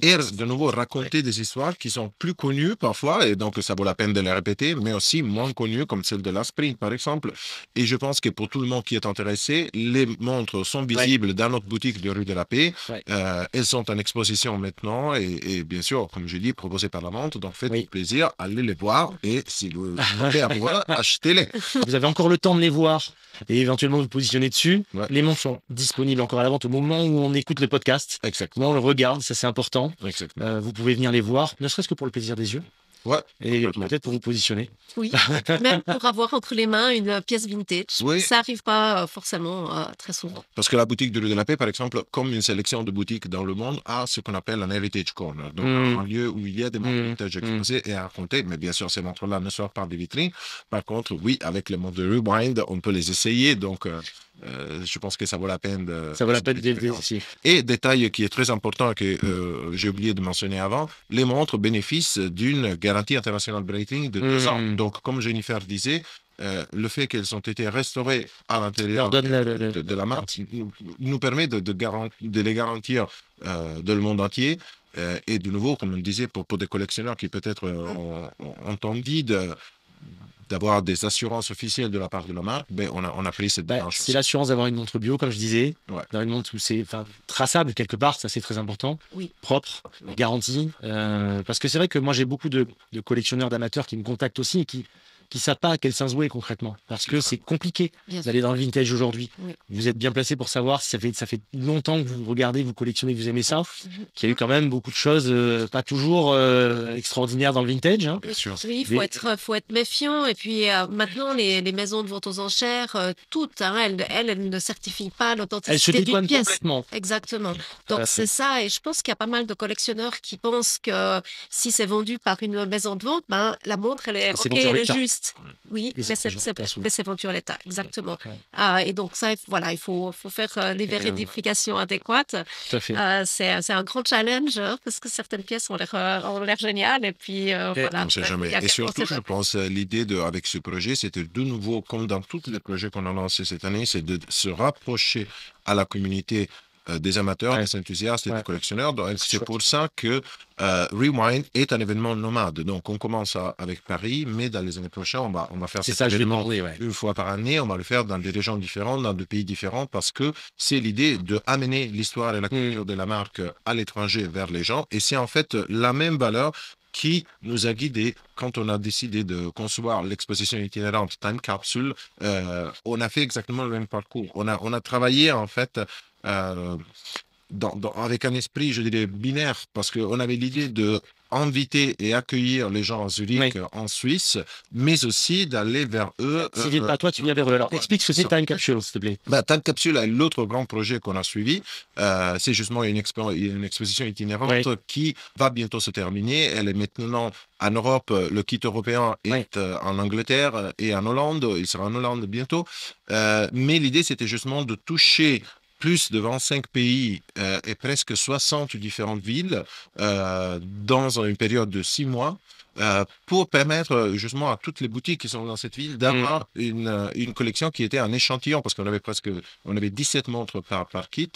Et de nouveau, raconter des histoires qui sont plus connues parfois, et donc ça vaut la peine de les répéter, mais aussi moins connues, comme celle de la Sprint, par exemple. Et je pense que pour tout le monde qui est intéressé, les montres sont visibles dans notre boutique de rue de la Paix. Elles sont en exposition maintenant, et bien sûr, comme je dis, proposées par la vente. Donc faites-vous plaisir, allez les voir, et si vous voulez avoir, achetez-les. Vous avez encore le temps de les voir et éventuellement vous positionner dessus. Les montres sont disponibles encore à la vente au moment où on écoute le podcast. Exactement. On le regarde, ça c'est important. Exactement. Vous pouvez venir les voir, ne serait-ce que pour le plaisir des yeux. Et peut-être pour vous positionner. Oui, même pour avoir entre les mains une pièce vintage. Ça n'arrive pas forcément très souvent. Parce que la boutique de rue de la Paix, par exemple, comme une sélection de boutiques dans le monde, a ce qu'on appelle un heritage corner. Donc, un lieu où il y a des montres vintage exposées et à raconter. Mais bien sûr, ces montres-là ne sortent pas des vitrines. Par contre, oui, avec les montres de Rewind, on peut les essayer. Donc, je pense que ça vaut la peine de... Ça vaut la peine d'essayer. Et détail qui est très important que j'ai oublié de mentionner avant, les montres bénéficient d'une garantie internationale Breitling de 2 ans. Donc, comme Jennifer disait, le fait qu'elles ont été restaurées à l'intérieur de la marque nous permet de les garantir dans le monde entier. Et de nouveau, comme on disait, pour des collectionneurs qui peut-être ont envie d'avoir des assurances officielles de la part de la marque, on a pris cette démarche. C'est l'assurance d'avoir une montre bio, comme je disais, dans une montre où c'est traçable quelque part, ça c'est très important, propre, garantie. Parce que c'est vrai que moi j'ai beaucoup de collectionneurs, d'amateurs qui me contactent aussi et qui qui ne savent pas à quel sens jouer concrètement, parce que c'est compliqué d'aller dans le vintage aujourd'hui. Oui. Vous êtes bien placé pour savoir si ça fait longtemps que vous regardez, vous collectionnez, que vous aimez ça, qu'il y a eu quand même beaucoup de choses pas toujours extraordinaires dans le vintage. Hein. Bien sûr. Oui, il faut être méfiant. Et puis maintenant, les maisons de vente aux enchères, toutes, hein, elles ne certifient pas l'authenticité d'une pièce. Complètement. Exactement. Donc c'est ça. Et je pense qu'il y a pas mal de collectionneurs qui pensent que si c'est vendu par une maison de vente, ben, la montre, elle est juste. Oui, mais c'est vendu à l'état. Exactement. Ouais. Et donc ça, voilà, il faut faire les vérifications adéquates. Tout à fait. C'est un grand challenge hein, parce que certaines pièces ont l'air géniales. Et puis, voilà. On ne sait jamais. Et surtout, je pense, l'idée avec ce projet, c'était de nouveau, comme dans tous les projets qu'on a lancés cette année, c'est de se rapprocher à la communauté des amateurs, des enthousiastes et des collectionneurs. Donc, c'est pour ça que Rewind est un événement nomade. Donc, on commence avec Paris, mais dans les années prochaines, on va faire cet événement une fois par année. On va le faire dans des régions différentes, dans des pays différents, parce que c'est l'idée d'amener l'histoire et la culture de la marque à l'étranger vers les gens. Et c'est en fait la même valeur qui nous a guidés quand on a décidé de concevoir l'exposition itinérante Time Capsule. On a fait exactement le même parcours. On a travaillé en fait avec un esprit, je dirais, binaire, parce qu'on avait l'idée de inviter et accueillir les gens à Zurich, en Suisse, mais aussi d'aller vers eux. Si pas toi, tu viens vers eux. Alors, explique ce que c'est Time Capsule, s'il te plaît. Time Capsule est l'autre grand projet qu'on a suivi. C'est justement une exposition itinérante qui va bientôt se terminer. Elle est maintenant en Europe. Le kit européen est en Angleterre et en Hollande. Il sera en Hollande bientôt. Mais l'idée, c'était justement de toucher plus de 25 pays et presque 60 différentes villes dans une période de 6 mois pour permettre justement à toutes les boutiques qui sont dans cette ville d'avoir une collection qui était un échantillon, parce qu'on avait 17 montres par kit.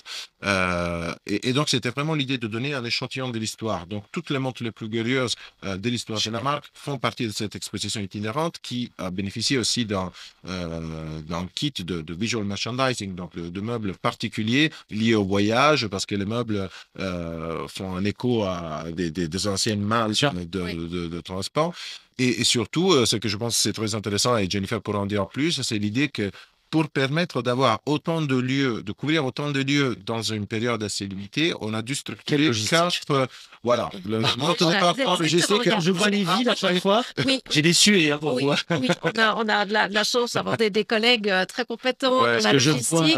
Et donc, c'était vraiment l'idée de donner un échantillon de l'histoire. Donc, toutes les montres les plus glorieuses de l'histoire de la marque font partie de cette exposition itinérante qui a bénéficié aussi d'un kit de visual merchandising, donc de meubles particuliers liés au voyage, parce que les meubles font un écho à des anciennes malles de transport. Et surtout, ce que je pense que c'est très intéressant, et Jennifer pourra en dire plus, c'est l'idée que pour permettre d'avoir autant de lieux, de couvrir autant de lieux dans une période assez limitée, on a dû structurer 4... Voilà. Je sais que je vois les villes à chaque fois. J'ai des suées pour moi. Oui, on a de la chance d'avoir des collègues très compétents dans la logistique.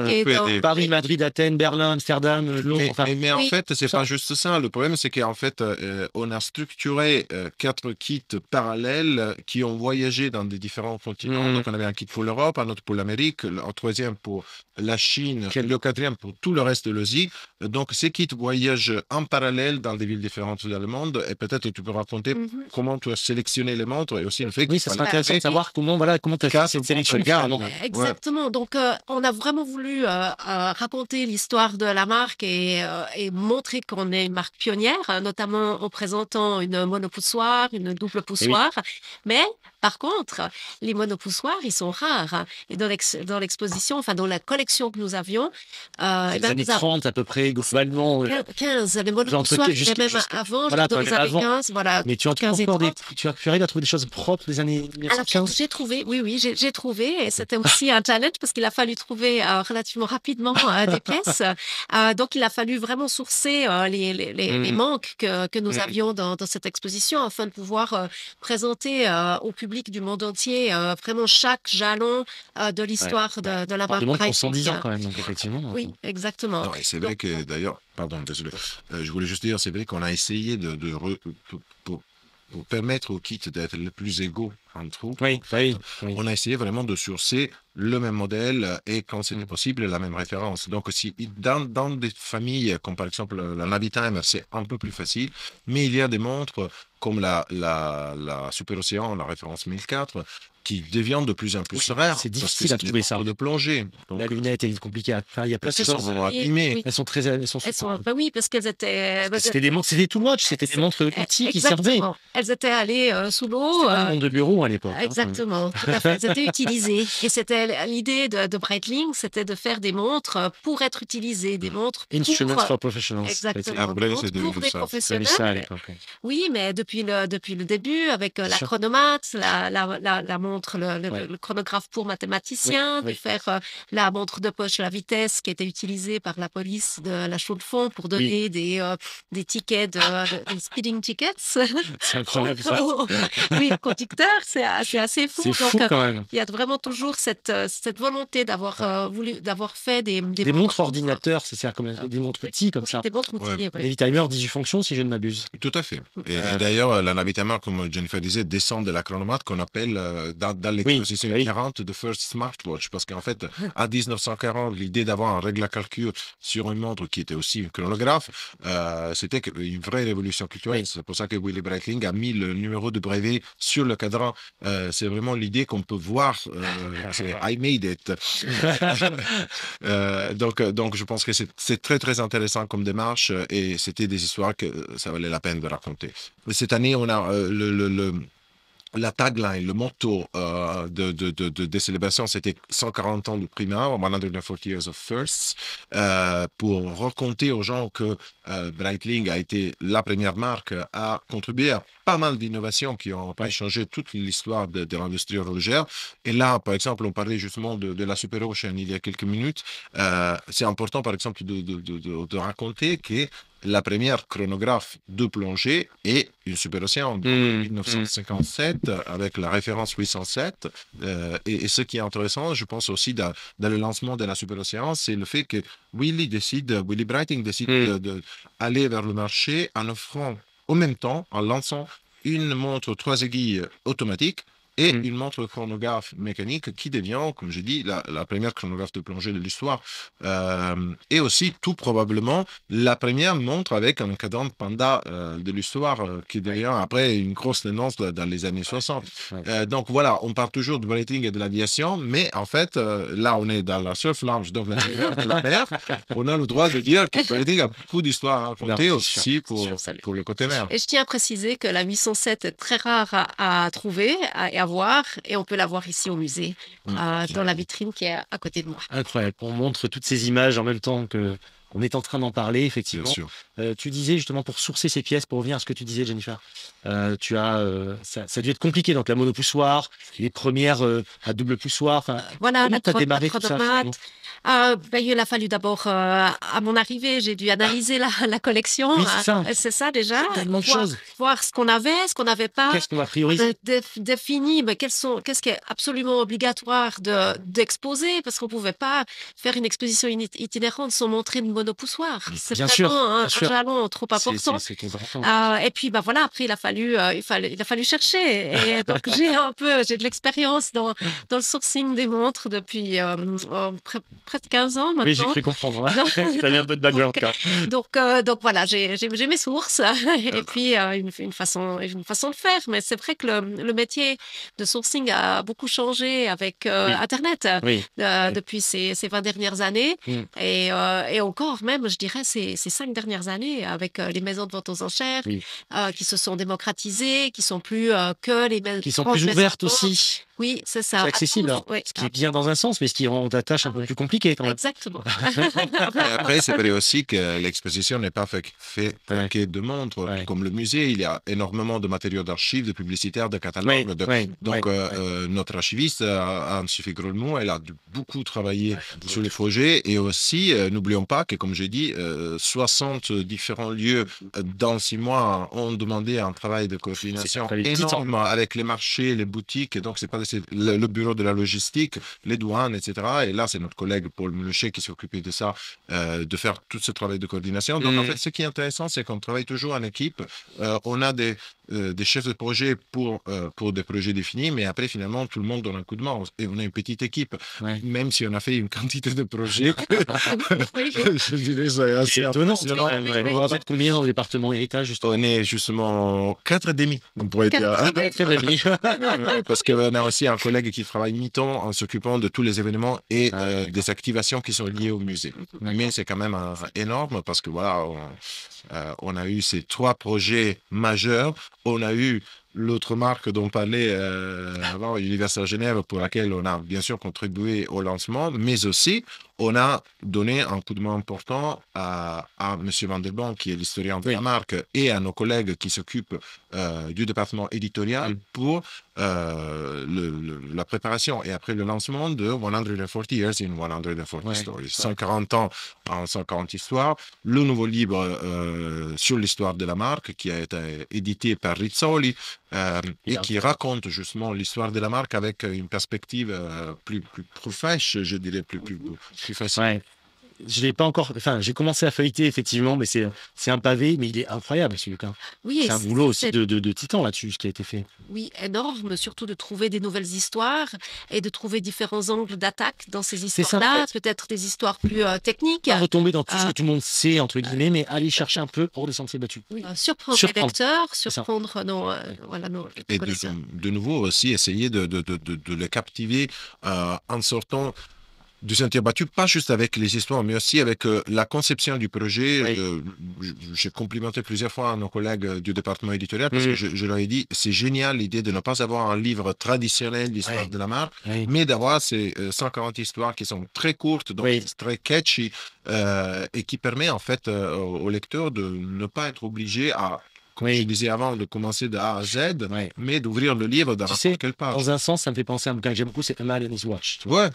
Paris, Madrid, Athènes, Berlin, Amsterdam, Londres. Mais en fait, c'est pas juste ça. Le problème, c'est qu'en fait, on a structuré 4 kits parallèles qui ont voyagé dans des différents continents. Donc, on avait un kit pour l'Europe, un autre pour l'Amérique, un troisième pour la Chine, le quatrième pour tout le reste de l'Asie. Donc, ces kits voyagent en parallèle dans des villes différentes dans le monde. Et peut-être tu peux raconter comment tu as sélectionné les montres et aussi le fait que ça serait intéressant de savoir comment tu as fait cette sélection. Exactement. Donc, on a vraiment voulu raconter l'histoire de la marque et montrer qu'on est une marque pionnière, notamment en présentant une monopoussoire, une double poussoire. Mais par contre, les monopoussoirs, ils sont rares. Et dans l'exposition, enfin dans la collection que nous avions... les années 30 à peu près, globalement. 15, les monopoussoirs, même avant, voilà, dans les années 15, voilà. Mais tu arrives à trouver des choses propres des années 1915? J'ai trouvé, j'ai trouvé. Et c'était aussi un challenge parce qu'il a fallu trouver relativement rapidement des pièces. Donc, il a fallu vraiment sourcer les manques que nous avions dans cette exposition afin de pouvoir présenter au public du monde entier vraiment chaque jalon de l'histoire de la marque. Du monde pour 110 ans quand même, donc effectivement. Oui, exactement. Non, et c'est vrai que d'ailleurs, pardon, désolé, je voulais juste dire, c'est vrai qu'on a essayé pour permettre aux kits d'être les plus égaux entre eux. On a essayé vraiment de sourcer le même modèle et quand c'était possible, la même référence. Donc, si dans des familles, comme par exemple la Navitime, c'est un peu plus facile, mais il y a des montres comme la Super Océan, la référence 1004, qui devient de plus en plus rare. C'est difficile à trouver ça. De plonger. Donc, la lunette est compliquée à faire. Il y a plein de choses. Elles sont très... oui, parce qu'elles étaient... C'était des montres, c'était des too much. C'était des montres outils qui servaient. Elles étaient allées sous l'eau. C'était un monde de bureau. à l'époque. Exactement, tout à fait. C'était utilisé. Et c'était l'idée de Breitling, c'était de faire des montres pour être utilisées, des montres Instruments for professionals. Exactement. Après, c'est Pour devenu des ça. professionnels. Ça à l'époque. Oui, mais depuis le début, avec la sûr. chronomate, la montre, le chronographe pour mathématiciens, de faire la montre de poche, la vitesse qui était utilisée par la police de la Chaux-de-Fonds pour donner des tickets, des speeding tickets. C'est incroyable ça. Oui, conducteur, c'est assez fou. C'est fou Donc, quand même. il y a vraiment toujours cette volonté d'avoir d'avoir fait des montres ordinateurs, c'est comme des montres petits comme ça. Des montres outillées, oui. Des timers 18 fonctions, si je ne m'abuse. Tout à fait. Et d'ailleurs, la Navitimer, comme Jennifer disait, descend de la chronomate qu'on appelle dans l'exposition inhérente de First Smartwatch. Parce qu'en fait, à 1940, l'idée d'avoir un règle à calcul sur une montre qui était aussi un chronographe, c'était une vraie révolution culturelle. C'est pour ça que Willy Breitling a mis le numéro de brevet sur le cadran. C'est vraiment l'idée qu'on peut voir. I made it. Donc, je pense que c'est très, très intéressant comme démarche et c'était des histoires que ça valait la peine de raconter. Cette année, on a la tagline, le motto des célébrations, c'était 140 ans de primaire, 140 years of firsts, pour raconter aux gens que Breitling a été la première marque à contribuer à pas mal d'innovations qui ont changé toute l'histoire de l'industrie horlogère. Et là, par exemple, on parlait justement de la Super Ocean il y a quelques minutes. C'est important, par exemple, de raconter que la première chronographe de plongée est une Super Ocean en 1957 avec la référence 807. Et ce qui est intéressant, je pense aussi dans le lancement de la Super Ocean, c'est le fait que Willy Breitling décide d'aller vers le marché en offrant en même temps, en lançant une montre 3 aiguilles automatique et une montre chronographe mécanique qui devient, comme je dis, la première chronographe de plongée de l'histoire. Et aussi, tout probablement, la première montre avec un cadran panda de l'histoire qui devient après une grosse tendance dans les années 60. Donc voilà, on parle toujours de Breitling et de l'aviation, mais en fait, là, on est dans la surf lounge, donc la mer. On a le droit de dire que Breitling a beaucoup d'histoires à raconter aussi pour le côté mer. Et je tiens à préciser que la 807 est très rare à trouver et à voir, et on peut la voir ici au musée, dans la vitrine qui est à côté de moi. Incroyable, on montre toutes ces images en même temps qu'on est en train d'en parler, effectivement. Bien sûr. Tu disais justement pour sourcer ces pièces, pour revenir à ce que tu disais, Jennifer, ça a dû être compliqué, donc la monopoussoir, les premières à double poussoir, voilà, comment tu as démarré tout ça? Il a fallu d'abord, à mon arrivée, j'ai dû analyser la collection. Oui, c'est ça déjà. Tellement de choses. Voir ce qu'on avait, ce qu'on n'avait pas. Qu'est-ce qu'on va prioriser? Définir qu'est-ce qui est absolument obligatoire d'exposer, parce qu'on ne pouvait pas faire une exposition itinérante sans montrer une monopoussoir. C'est vraiment un jalon trop important. C'est important. Et puis, voilà, après, il a fallu chercher. Et donc, j'ai de l'expérience dans le sourcing des montres depuis près de 15 ans maintenant. Oui, j'ai cru comprendre. Tu avais un peu de background. Donc voilà, j'ai mes sources et puis une façon de faire. Mais c'est vrai que le métier de sourcing a beaucoup changé avec Internet depuis ces 20 dernières années. Et encore même, je dirais, ces 5 dernières années avec les maisons de vente aux enchères qui se sont démocratisées, qui sont plus que les maisons. Qui sont plus ouvertes aussi. Oui, c'est ça. C'est accessible. Ce qui est bien dans un sens, mais ce qui rend ta tâche un peu plus compliquée quand même. Exactement. Et après, c'est vrai aussi que l'exposition n'est pas faite que de montres. Comme le musée, il y a énormément de matériaux d'archives, de publicitaires, de catalogues. Donc, notre archiviste, Anne-Sophie Grolmont, elle a beaucoup travaillé sur les projets. Et aussi, n'oublions pas que, comme j'ai dit, 60 différents lieux dans 6 mois ont demandé un travail de coordination énorme avec les marchés, les boutiques. Et donc, c'est le bureau de la logistique, les douanes, etc. Et là, c'est notre collègue Paul Melechet qui s'est occupé de ça, de faire tout ce travail de coordination. Donc, en fait, ce qui est intéressant, c'est qu'on travaille toujours en équipe. On a des chefs de projet pour des projets définis, mais après, finalement, tout le monde donne un coup de main. Et on est une petite équipe, même si on a fait une quantité de projets. Je dirais, c'est assez étonnant. On va mettre combien dans le département héritage, justement? On est justement 4,5, on pourrait dire. 4,5. Parce qu'on a aussi un collègue qui travaille mi-temps en s'occupant de tous les événements et des activations qui sont liées au musée. Mais c'est quand même énorme parce que voilà, on a eu ces 3 projets majeurs. On a eu l'autre marque dont on parlait avant, Universal Genève, pour laquelle on a bien sûr contribué au lancement, mais aussi on a donné un coup de main important à M. Van der Bank, qui est l'historien de la marque, et à nos collègues qui s'occupent du département éditorial pour la préparation et après le lancement de 140 Years in 140 Stories. 140 ans en 140 histoires. Le nouveau livre sur l'histoire de la marque qui a été édité par Rizzoli et qui raconte justement l'histoire de la marque avec une perspective plus fraîche, je dirais, plus facile. Ouais. Je l'ai pas encore. Enfin, j'ai commencé à feuilleter effectivement, mais c'est un pavé, mais il est incroyable ce bouquin. Oui, c'est un boulot aussi de titan là-dessus, ce qui a été fait. Oui, énorme, surtout de trouver des nouvelles histoires et de trouver différents angles d'attaque dans ces histoires-là, en fait. peut-être des histoires plus techniques. Pas retomber dans tout ce que tout le monde sait entre guillemets, mais aller chercher un peu hors des sentiers battus. Oui. Surprendre les lecteurs, surprendre nos et de nouveau aussi essayer de les captiver en sortant du sentier battu, pas juste avec les histoires, mais aussi avec la conception du projet. J'ai complimenté plusieurs fois nos collègues du département éditorial parce que je leur ai dit, c'est génial l'idée de ne pas avoir un livre traditionnel d'histoire de la marque, mais d'avoir ces 140 histoires qui sont très courtes, donc très catchy, et qui permet en fait au lecteur de ne pas être obligé à, comme je disais avant, de commencer de A à Z, mais d'ouvrir le livre dans quelque part. Dans un sens, ça me fait penser à un bouquin que j'aime beaucoup, c'est A Man and His Watch. Ouais.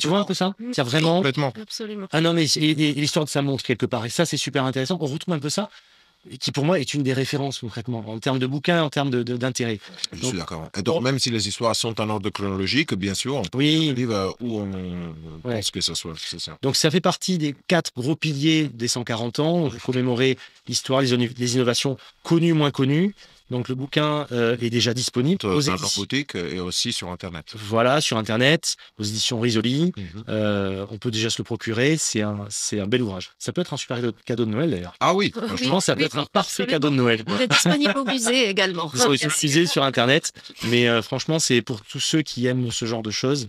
Tu vois un peu ça? Il y a vraiment... Complètement. Absolument. Ah non, mais l'histoire de sa montre quelque part. Et ça, c'est super intéressant. On retrouve un peu ça, qui pour moi est une des références concrètement, en termes de bouquins, en termes d'intérêt. Je suis d'accord. Et donc, même si les histoires sont en ordre chronologique, bien sûr, on peut un livre où on pense que ce soit. C'est ça. Donc, ça fait partie des 4 gros piliers des 140 ans, commémorer l'histoire, les innovations connues, moins connues. Donc, le bouquin est déjà disponible dans leur boutique et aussi sur Internet. Voilà, sur Internet, aux éditions Rizzoli. On peut déjà se le procurer. C'est un bel ouvrage. Ça peut être un super cadeau de Noël, d'ailleurs. Ah oui, franchement, ça peut être un parfait cadeau de Noël. Il est disponible au musée également. Ils sont utilisés sur Internet. Mais franchement, c'est pour tous ceux qui aiment ce genre de choses.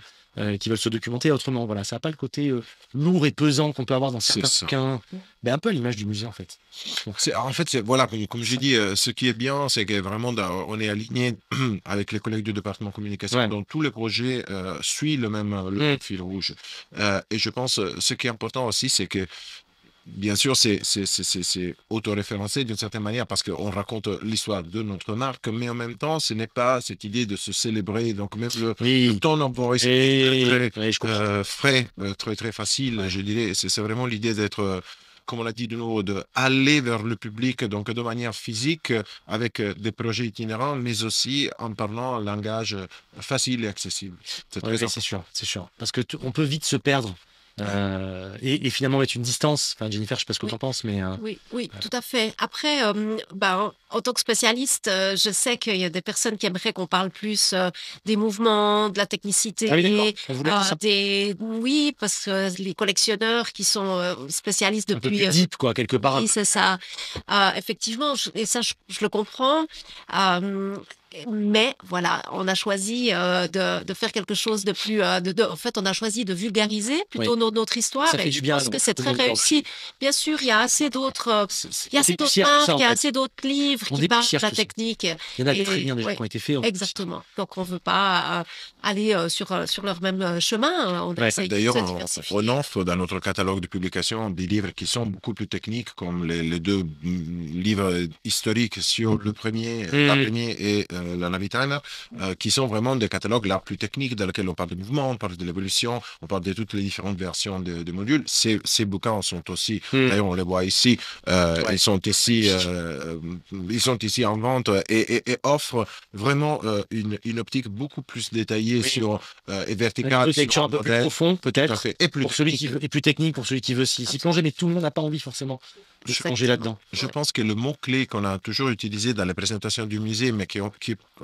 Qui veulent se documenter autrement. Voilà, ça n'a pas le côté lourd et pesant qu'on peut avoir dans certains bouquins. Ben, un peu à l'image du musée, en fait. En fait, voilà, comme je dis, ce qui est bien, c'est que vraiment, on est aligné avec les collègues du département communication. Donc, tous les projets suivent le même fil rouge. Et je pense, ce qui est important aussi, c'est que bien sûr, c'est autoréférencé d'une certaine manière parce qu'on raconte l'histoire de notre marque, mais en même temps, ce n'est pas cette idée de se célébrer. Donc, même le ton emporiste est très frais, très facile, je dirais. C'est vraiment l'idée d'être, comme on l'a dit de nouveau, d'aller vers le public, donc de manière physique, avec des projets itinérants, mais aussi en parlant un langage facile et accessible. C'est sûr. Parce qu'on peut vite se perdre. Et finalement mettre une distance. Enfin, Jennifer, je sais pas ce que tu en penses, mais... Oui, tout à fait. Après, en tant que spécialiste, je sais qu'il y a des personnes qui aimeraient qu'on parle plus des mouvements, de la technicité. Oui, parce que les collectionneurs qui sont spécialistes depuis... Un peu plus deep, quoi, quelque part. Oui, c'est ça. Effectivement, et ça, je le comprends. Mais voilà, on a choisi de faire quelque chose de plus... en fait, on a choisi de vulgariser plutôt notre histoire. Ça fait du je bien, pense que c'est très réussi. Bien sûr, il y a assez d'autres marques, il y a assez d'autres livres qui parlent de la technique. Il y en a très bien déjà qui ont été faits. Exactement. Donc, on ne veut pas aller sur leur même chemin. D'ailleurs, on offre dans notre catalogue de publications des livres qui sont beaucoup plus techniques, comme les 2 livres historiques sur le premier, la première et la Navitana, qui sont vraiment des catalogues là plus techniques dans lesquels on parle de mouvement, on parle de l'évolution, on parle de toutes les différentes versions de modules. Ces bouquins sont aussi, d'ailleurs on les voit ici, ils sont ici en vente et offrent vraiment une optique beaucoup plus détaillée sur et verticale. Une lecture un peu plus profonde peut-être, et plus pour celui qui veut, et plus technique pour celui qui veut s'y plonger, mais tout le monde n'a pas envie forcément de se plonger là-dedans. Je pense que le mot-clé qu'on a toujours utilisé dans les présentations du musée, mais qui en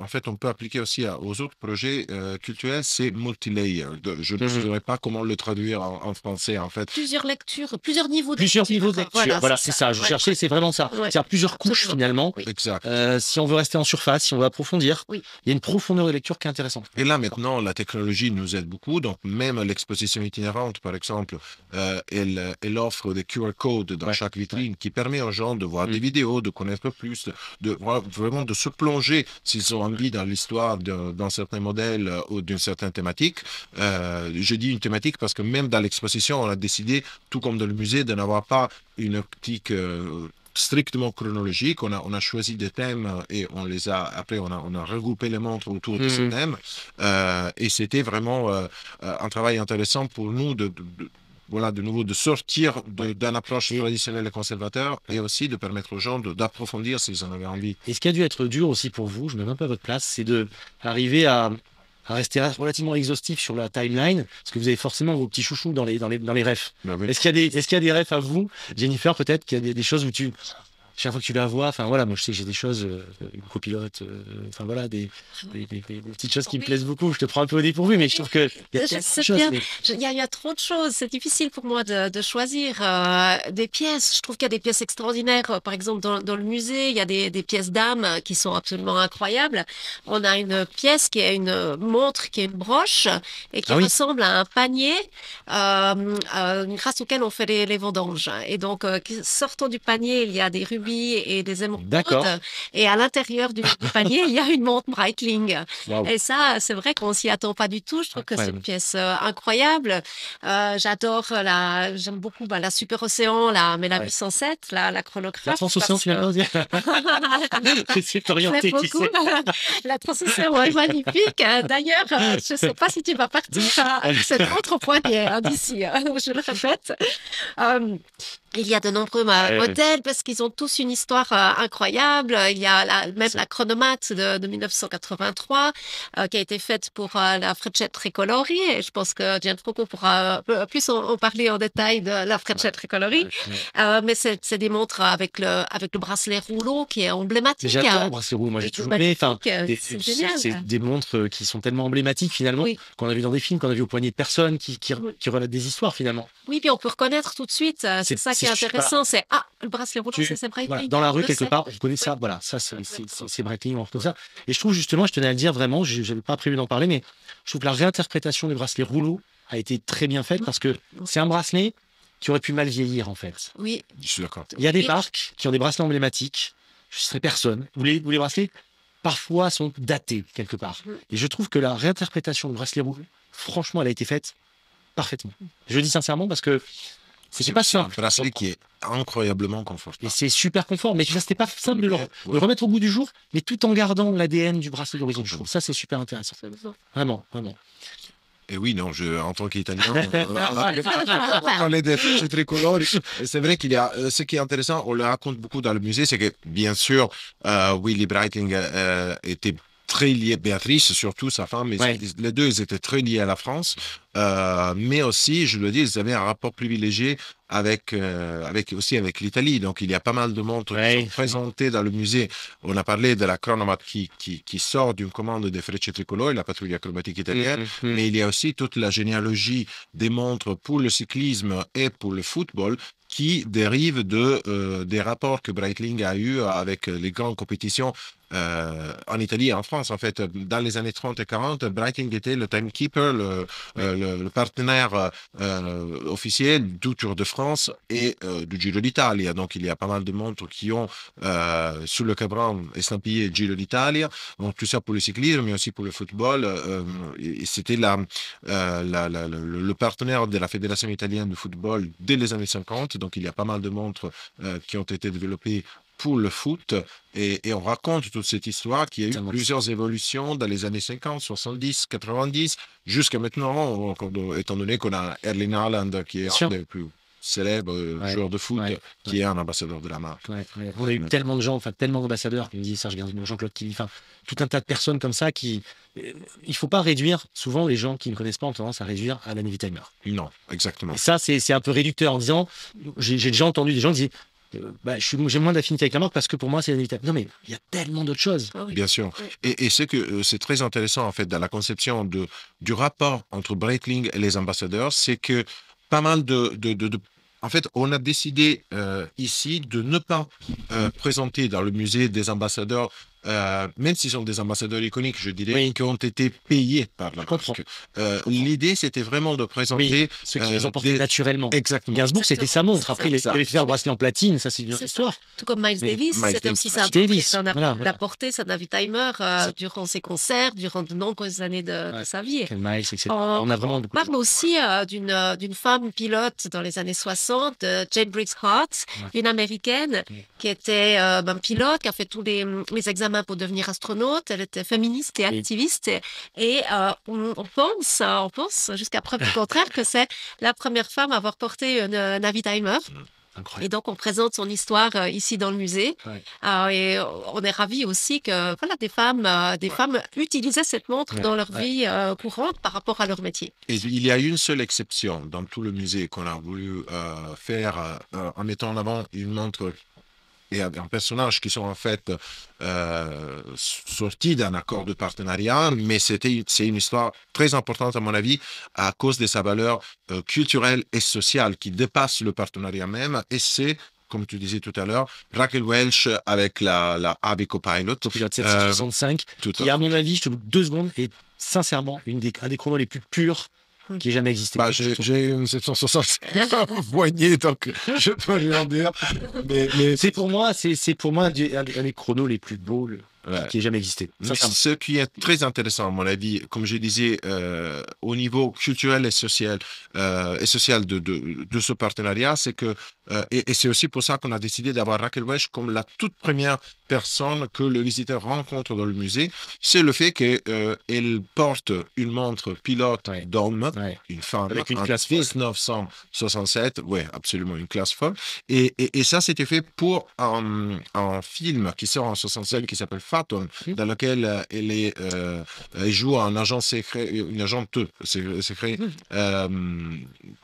fait on peut appliquer aussi aux autres projets culturels, c'est multilayer. Je ne saurais pas comment le traduire en français en fait. Plusieurs lectures, plusieurs niveaux de lecture. Voilà, c'est ça. Je cherchais, c'est vraiment ça. C'est-à-dire plusieurs couches finalement. Exact. Si on veut rester en surface, si on veut approfondir, il y a une profondeur de lecture qui est intéressante. Et là maintenant, la technologie nous aide beaucoup. Donc même l'exposition itinérante, par exemple, elle offre des QR codes dans chaque vitrine qui permet aux gens de voir des vidéos, de connaître plus, vraiment de se plonger. s'ils ont envie dans l'histoire d'un certain modèle ou d'une certaine thématique. Je dis une thématique parce que même dans l'exposition, on a décidé, tout comme dans le musée, de n'avoir pas une optique strictement chronologique. On a choisi des thèmes et après on a regroupé les montres autour de ces thèmes. Et c'était vraiment un travail intéressant pour nous voilà, de nouveau, de sortir d'une approche traditionnelle et conservateur et aussi de permettre aux gens d'approfondir s'ils en avaient envie. Et ce qui a dû être dur aussi pour vous, je ne mets même pas à votre place, c'est d'arriver à rester relativement exhaustif sur la timeline, parce que vous avez forcément vos petits chouchous dans les refs. Ben oui. Est-ce qu'il y a des refs à vous, Jennifer, peut-être qu'il y a des choses où chaque fois que tu la vois, enfin voilà, moi je sais que j'ai des choses, une copilote, enfin voilà, des petites choses qui me plaisent beaucoup. Je te prends un peu au dépourvu, mais je trouve que il y a tellement de choses. Il y a trop de choses. C'est difficile pour moi de choisir des pièces. Je trouve qu'il y a des pièces extraordinaires. Par exemple, dans le musée, il y a des pièces d'âme qui sont absolument incroyables. On a une pièce qui est une montre, qui est une broche et qui ressemble à un panier grâce auquel on fait les vendanges. Et donc, sortant du panier, il y a des rubis et des émeraudes. Et à l'intérieur du panier, il y a une montre Breitling. Wow. Et ça, c'est vrai qu'on s'y attend pas du tout. Je trouve que c'est une pièce incroyable. J'aime beaucoup la Super Océan, la 807, la chronographe. La Transocéan, tu l'as pas dit. J'essaie de t'orienter, tu sais. La Transocéan est magnifique. D'ailleurs, je ne sais pas si tu vas partir avec cette montre au poignet d'ici. Je le répète. Il y a de nombreux modèles parce qu'ils ont tous une histoire incroyable. Il y a même la chronomate de 1983 qui a été faite pour la Frecce Tricolori. Et je pense que Gianfranco pourra plus en parler en détail de la Frecce Tricolori. Mais c'est des montres avec le bracelet rouleau qui est emblématique. J'adore le bracelet rouleau. Moi, j'ai toujours aimé. C'est des montres qui sont tellement emblématiques finalement, qu'on a vu dans des films, qu'on a vu au poignet de personnes qui relatent des histoires finalement. Oui, puis on peut reconnaître tout de suite. C'est ça qui est intéressant, c'est le bracelet rouleau, c'est Breitling. Voilà, dans la rue quelque part, on connaît ça. Voilà, ça c'est Breitling, on retrouve ça. Et je trouve justement, je tenais à le dire vraiment, je n'avais pas prévu d'en parler, mais je trouve que la réinterprétation du bracelet rouleau a été très bien faite parce que c'est un bracelet qui aurait pu mal vieillir en fait. Oui, je suis d'accord. Il y a des marques qui ont des bracelets emblématiques. Je ne serais personne. Vous les bracelets parfois sont datés quelque part. Et je trouve que la réinterprétation du bracelet rouleau, franchement, elle a été faite parfaitement. Je le dis sincèrement parce que c'est pas simple. Un bracelet qui est incroyablement confortable. Et c'est super confort, mais c'était pas simple de le remettre au goût du jour, mais tout en gardant l'ADN du bracelet d'origine. Je trouve ça, c'est super intéressant. Vraiment, vraiment. Et oui, non, en tant qu'Italien, on est des Frecce Tricolori. C'est vrai qu'il y a, ce qui est intéressant, on le raconte beaucoup dans le musée, c'est que, bien sûr, Willy Breitling était très lié, Béatrice surtout, sa femme, les deux, ils étaient très liés à la France. Mais aussi, je dois dire, ils avaient un rapport privilégié avec l'Italie. Donc, il y a pas mal de montres qui sont présentées dans le musée. On a parlé de la chronomate qui sort d'une commande des Frecce Tricolori, la patrouille chromatique italienne, mais il y a aussi toute la généalogie des montres pour le cyclisme et pour le football qui dérivent des rapports que Breitling a eu avec les grandes compétitions en Italie et en France. En fait, dans les années 30 et 40, Breitling était le timekeeper, le partenaire officiel du Tour de France et du Giro d'Italia. Donc, il y a pas mal de montres qui ont sur le cabran estampillé Giro d'Italia. Donc, tout ça pour le cyclisme, mais aussi pour le football. Et c'était le partenaire de la Fédération italienne de football dès les années 50. Donc, il y a pas mal de montres qui ont été développées pour le foot et on raconte toute cette histoire qui a eu plusieurs évolutions dans les années 50, 70, 90 jusqu'à maintenant, étant donné qu'on a Erling Haaland qui est un des plus célèbres joueurs de foot qui est un ambassadeur de la marque. On a eu tellement de gens, tellement d'ambassadeurs, comme dit Serge Gainsbourg, Jean-Claude Killy, tout un tas de personnes comme ça qui... Il faut pas réduire, souvent les gens qui ne connaissent pas ont tendance à réduire à la Navy Timer. Non, exactement. Et ça, c'est un peu réducteur en disant, j'ai déjà entendu des gens qui disent j'ai moins d'affinité avec la marque parce que pour moi c'est inévitable. Non mais il y a tellement d'autres choses. Bien sûr. Et c'est très intéressant en fait dans la conception du rapport entre Breitling et les ambassadeurs, c'est que pas mal en fait, on a décidé ici de ne pas présenter dans le musée des ambassadeurs même s'ils sont des ambassadeurs iconiques, je dirais, qui ont été payés par la marque. L'idée, c'était vraiment de présenter ceux qui les ont portés naturellement. Exactement. Gainsbourg, c'était sa montre. Après, il avait fait un bracelet en platine, ça c'est une autre histoire. Tout comme Miles Davis, c'était aussi ça. Il a porté sa Navitimer durant ses concerts, durant de nombreuses années de sa vie. Miles, etc. On parle aussi d'une femme pilote dans les années 60, Jane Briggs Hart, une américaine qui était pilote, qui a fait tous les examens pour devenir astronaute. Elle était féministe et activiste. Et on pense jusqu'à preuve du contraire que c'est la première femme à avoir porté une Navitimer. Et donc, on présente son histoire ici dans le musée. Et on est ravis aussi que des femmes utilisaient cette montre dans leur vie courante par rapport à leur métier. Et il y a une seule exception dans tout le musée qu'on a voulu faire en mettant en avant une montre et un personnage qui sont en fait sortis d'un accord de partenariat, mais c'est une histoire très importante à mon avis à cause de sa valeur culturelle et sociale qui dépasse le partenariat même, et c'est, comme tu disais tout à l'heure, Raquel Welch avec la Avi Copilot. Copilot 765, qui à mon avis, je te coupe 2 secondes, est sincèrement un des chronos les plus purs qui ait jamais existé. J'ai une 765 poignée, donc je peux rien dire. Mais c'est pour moi un des chronos les plus beaux qui ait jamais existé. Ce qui est très intéressant, à mon avis, comme je disais, au niveau culturel et social de ce partenariat, c'est que, et c'est aussi pour ça qu'on a décidé d'avoir Raquel Welch comme la toute première personne que le visiteur rencontre dans le musée, c'est le fait qu'elle porte une montre pilote d'homme, une femme, avec une classe 1967, absolument une classe folle, et ça c'était fait pour un film qui sort en 67 qui s'appelle Phaeton, dans lequel elle joue un agent secret, une agente secret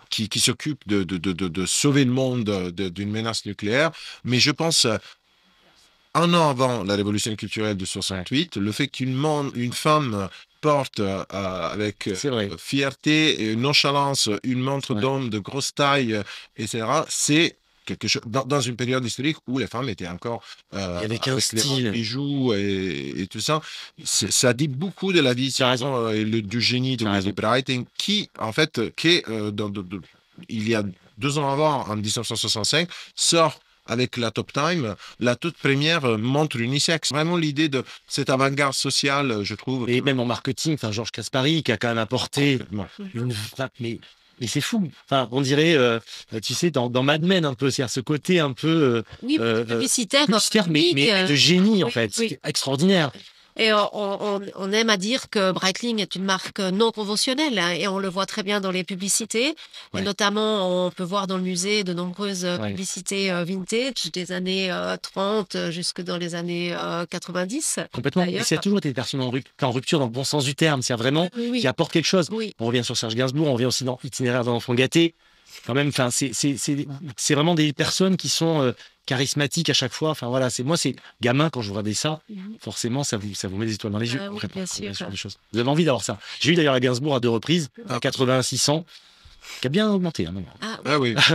qui s'occupe de sauver le monde d'une menace nucléaire. Mais je pense, un an avant la révolution culturelle de 68, le fait qu'une femme porte avec fierté et nonchalance une montre d'homme de grosse taille, etc., c'est quelque chose dans une période historique où les femmes étaient encore avec un style, bijoux et tout ça. Ça dit beaucoup de la vie et du génie de Willy Breitling, qui en fait, il y a 2 ans avant, en 1965, sort avec la Top Time, la toute première montre unisexe. Vraiment l'idée de cette avant-garde sociale, je trouve. Et même en marketing, Georges Caspary, qui a quand même apporté mais c'est fou. Enfin, on dirait, tu sais, dans Mad Men un peu, c'est-à-dire ce côté un peu publicitaire, mais de génie en fait, c'est extraordinaire. Et on aime à dire que Breitling est une marque non conventionnelle, et on le voit très bien dans les publicités. Et notamment, on peut voir dans le musée de nombreuses publicités vintage des années 30 jusque dans les années 90. Complètement. Et c'est toujours des personnes en rupture dans le bon sens du terme. C'est vraiment qui apportent quelque chose. On revient sur Serge Gainsbourg, on revient aussi dans Itinéraire d'un enfant gâté. Quand même, c'est vraiment des personnes qui sont charismatiques à chaque fois. Enfin voilà, c'est gamin quand je regardais ça, forcément ça vous met des étoiles dans les yeux. Bien sûr. Des choses. Vous avez envie d'avoir ça. J'ai eu d'ailleurs à Gainsbourg à 2 reprises, à 86 ans. Qui a bien augmenté. Oui. Je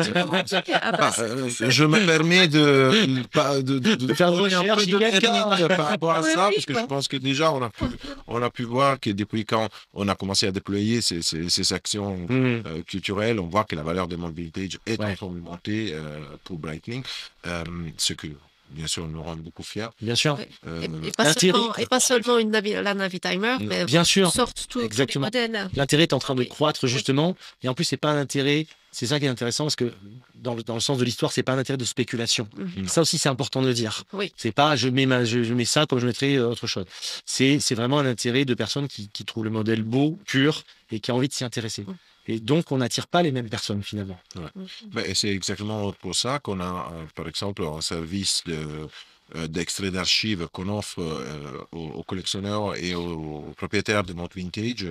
me permets de faire une recherche par rapport à ça, parce que je pense que déjà, on a pu voir que depuis quand on a commencé à déployer ces actions culturelles, on voit que la valeur des montres vintage est en train de monter pour Breitling, ce que bien sûr nous rend beaucoup fiers. Bien sûr. Et pas seulement la Navitimer, mais bien sûr. Sortent tous les modèles. L'intérêt est en train de croître justement, et en plus c'est pas un intérêt. C'est ça qui est intéressant, parce que dans le sens de l'histoire, c'est pas un intérêt de spéculation. Ça aussi, c'est important de le dire. C'est pas je mets ça comme je mettrais autre chose. C'est vraiment un intérêt de personnes qui trouvent le modèle beau, pur, et qui ont envie de s'y intéresser. Et donc, on n'attire pas les mêmes personnes, finalement. Et c'est exactement pour ça qu'on a, par exemple, un service d'extrait d'archives qu'on offre aux collectionneurs et aux propriétaires de montres vintage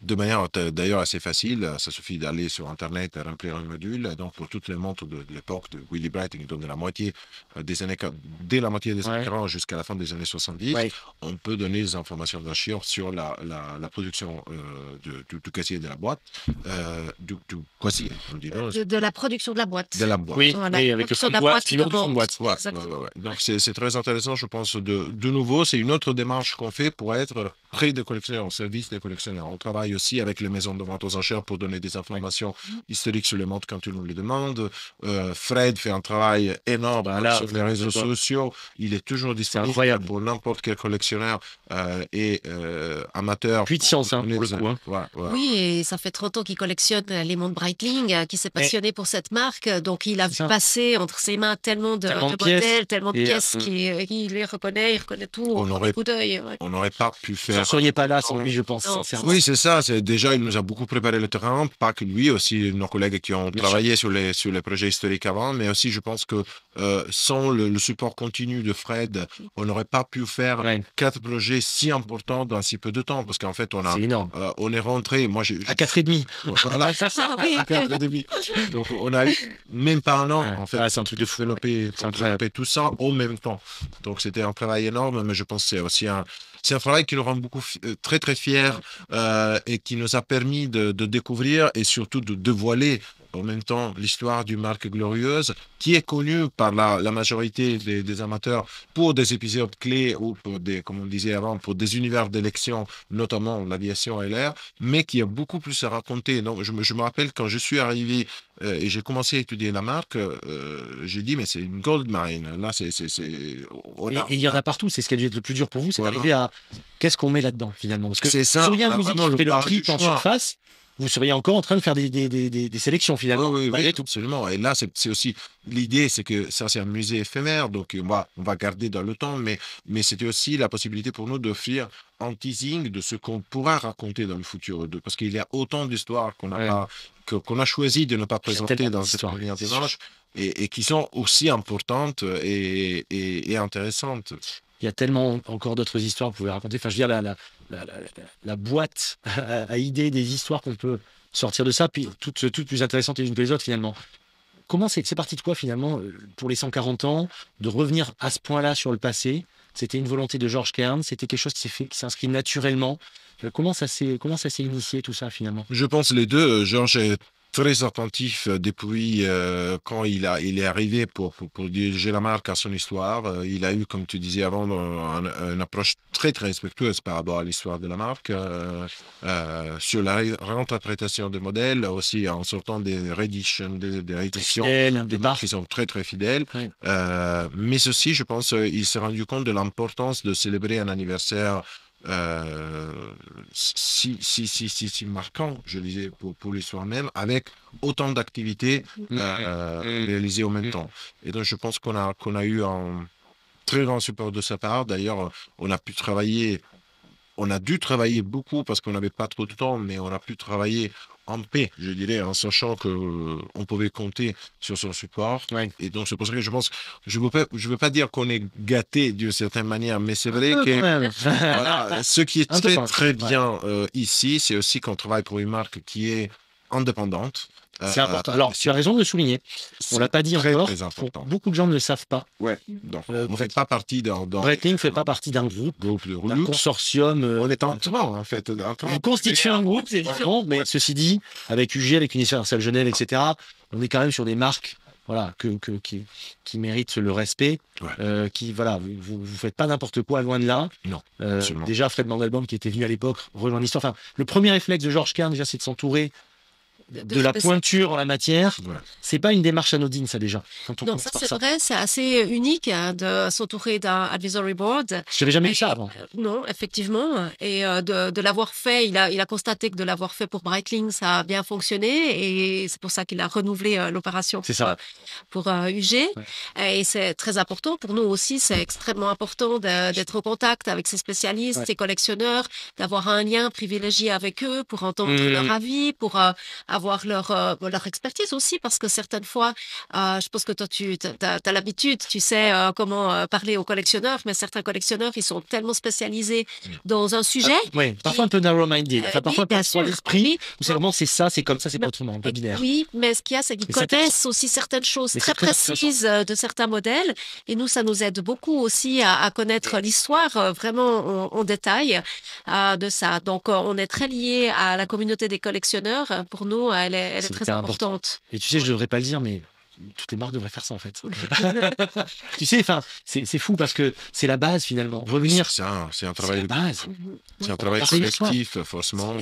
de manière d'ailleurs assez facile. Ça suffit d'aller sur Internet et remplir un module. Et donc, pour toutes les montres de l'époque de Willy Breitling, donc dès la moitié des années 40 jusqu'à la fin des années 70, on peut donner des informations d'archives sur la production du casier de la boîte, du casier, de la production de la boîte. De la boîte. Oui, avec le fond de boîte, Donc, c'est très intéressant, je pense. De nouveau, c'est une autre démarche qu'on fait pour être près des collectionneurs, au service des collectionneurs. On travaille aussi avec les maisons de vente aux enchères pour donner des informations historiques sur les montres quand ils nous les demandent. Fred fait un travail énorme sur les réseaux sociaux. Il est toujours disponible pour n'importe quel collectionneur et amateur. Puis de science, pour le coup. Oui, et ça fait 30 ans qu'il collectionne les montres Breitling, qui s'est passionné pour cette marque. Donc, il a vu passer entre ses mains tellement de modèles, tellement de pièces qu'il les reconnaît, il reconnaît tout au coup d'œil. On n'aurait pas pu faire... Vous ne seriez pas là sans lui, je pense. Oui, c'est ça. Déjà, il nous a beaucoup préparé le terrain, pas que lui, aussi nos collègues qui ont travaillé sur les projets historiques avant, mais aussi, je pense que sans le support continu de Fred, on n'aurait pas pu faire 4 projets si importants dans si peu de temps, parce qu'en fait, c'est énorme. On est rentré, moi, à 4,5. Voilà, à 4,5. Donc, on a eu même pas un an, en fait, c'est un truc de fou. Développer tout ça en même temps. Donc, c'était un travail énorme, mais je pense que c'est aussi c'est un travail qui nous rend très, très fiers et qui nous a permis de découvrir et surtout de dévoiler en même temps l'histoire d'une marque glorieuse qui est connue par la majorité des amateurs pour des épisodes clés ou pour comme on disait avant, pour des univers d'élection, notamment l'aviation et l'air, mais qui a beaucoup plus à raconter. Donc, je me rappelle quand je suis arrivé et j'ai commencé à étudier la marque, j'ai dit, mais c'est une gold mine. Là, et il y en a partout. C'est ce qui a dû être le plus dur pour vous, c'est d'arriver à qu'est-ce qu'on met là-dedans, finalement. Parce que c'est ça. Sur Rien Musique qui fait le prix en surface, vous seriez encore en train de faire des sélections, finalement. Oui, absolument. Et là, c'est aussi l'idée, c'est que ça, c'est un musée éphémère, donc on va garder dans le temps, mais c'était aussi la possibilité pour nous d'offrir un teasing de ce qu'on pourra raconter dans le futur, parce qu'il y a autant d'histoires qu'on a choisi de ne pas présenter dans cette première démarche et qui sont aussi importantes et intéressantes. Il y a tellement encore d'autres histoires que vous pouvez raconter. Enfin, je veux dire, la boîte à idées des histoires qu'on peut sortir de ça, puis toutes plus intéressantes les unes que les autres, finalement. Comment c'est parti de quoi, finalement, pour les 140 ans, de revenir à ce point-là sur le passé? C'était une volonté de Georges Kern, c'était quelque chose qui s'inscrit naturellement. Comment ça s'est initié, tout ça, finalement? Je pense les deux. Georges est très attentif depuis quand il est arrivé pour diriger la marque à son histoire. Il a eu, comme tu disais avant, une approche très, très respectueuse par rapport à l'histoire de la marque, sur la réinterprétation des modèles, aussi en sortant des rééditions, des rééditions des marques qui sont très, très fidèles. Oui. Mais ceci, je pense, il s'est rendu compte de l'importance de célébrer un anniversaire si marquant, je disais, pour l'histoire même, avec autant d'activités réalisées en même temps. Et donc, je pense qu'on a eu un très grand support de sa part. D'ailleurs, on a dû travailler beaucoup parce qu'on n'avait pas trop de temps, mais on a pu travailler en paix, je dirais, en sachant qu'on pouvait compter sur son support. Ouais. Et donc, c'est pour ça que je pense, je veux pas dire qu'on est gâté d'une certaine manière, mais c'est vrai que voilà, ce qui est très, très bien ici, c'est aussi qu'on travaille pour une marque qui est indépendante. C'est important. Alors, tu as raison de le souligner. On ne l'a pas dit encore. Très important. Beaucoup de gens ne le savent pas. Ouais. Donc, on ne fait pas partie Breitling ne fait pas partie d'un groupe d'un consortium. On est en train, en fait. Vous constituez un groupe, c'est différent. Mais ceci dit, avec UG, avec Universal Genève, etc., on est quand même sur des marques qui méritent le respect. Ouais. Vous ne faites pas n'importe quoi, loin de là. Non. Déjà, Fred Mandelbaum, qui était venu à l'époque, rejoint l'histoire. Enfin, le premier réflexe de Georges Kern, déjà, c'est de s'entourer de la pointure en la matière. Ouais. C'est pas une démarche anodine, ça, déjà. Non, ça c'est vrai, c'est assez unique de s'entourer d'un advisory board. Je n'avais jamais eu ça avant. Non, effectivement. Et de l'avoir fait, il a constaté que de l'avoir fait pour Breitling, ça a bien fonctionné. Et c'est pour ça qu'il a renouvelé l'opération pour UG. Ouais. Et c'est très important. Pour nous aussi, c'est extrêmement important d'être en contact avec ces spécialistes, ces collectionneurs, d'avoir un lien privilégié avec eux pour entendre leur avis, pour avoir leur expertise aussi, parce que certaines fois, je pense que toi, tu as l'habitude, tu sais comment parler aux collectionneurs, mais certains collectionneurs, ils sont tellement spécialisés dans un sujet. Oui, parfois un peu narrow-minded. Parfois, bien sûr, l'esprit, c'est vraiment c'est ça, c'est comme ça, c'est pas autrement, un peu binaire. Oui, mais ce qu'il y a, c'est qu'ils connaissent aussi certaines choses très précises de certains modèles. Et nous, ça nous aide beaucoup aussi à connaître l'histoire vraiment en détail de ça. Donc, on est très liés à la communauté des collectionneurs. Pour nous, elle est très importante. Et tu sais, je ne devrais pas le dire, mais toutes les marques devraient faire ça en fait. Tu sais, enfin, c'est fou parce que c'est la base finalement. Revenir, c'est un travail, la base. C'est un travail collectif, forcément.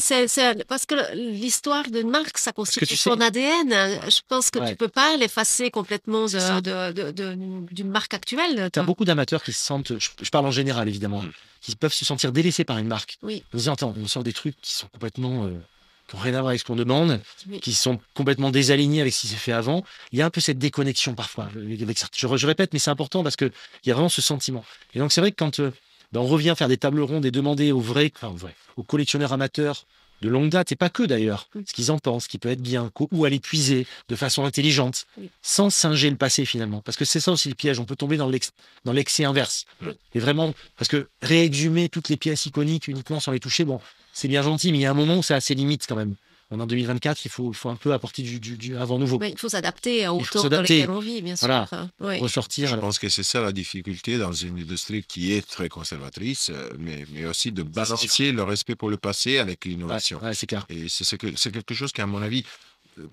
Parce que l'histoire d'une marque, ça constitue sais, son ADN. Je pense que tu peux pas l'effacer complètement d'une marque actuelle. Tu as beaucoup d'amateurs qui se sentent, je parle en général évidemment, qui peuvent se sentir délaissés par une marque. Oui. En disant, attends, on sort des trucs qui sont complètement... qui n'ont rien à voir avec ce qu'on demande, qui sont complètement désalignés avec ce qui s'est fait avant. Il y a un peu cette déconnexion parfois. Je répète, mais c'est important parce qu'il y a vraiment ce sentiment. Et donc, c'est vrai que quand on revient faire des tables rondes et demander aux collectionneurs amateurs de longue date, et pas que d'ailleurs, ce qu'ils en pensent, ce qui peut être bien, ou à l'épuiser de façon intelligente, sans singer le passé finalement. Parce que c'est ça aussi le piège, on peut tomber dans l'excès inverse. Et vraiment, parce que réexhumer toutes les pièces iconiques uniquement sans les toucher, bon, c'est bien gentil, mais il y a un moment où c'est à ses limites quand même. On est en 2024, il faut un peu apporter du avant nouveau. Il faut s'adapter au temps dans lequel on vit, bien sûr. Voilà. Ressortir. Je pense que c'est ça la difficulté dans une industrie qui est très conservatrice, mais aussi de balancer le respect pour le passé avec l'innovation. C'est clair. Et c'est quelque chose qui, à mon avis,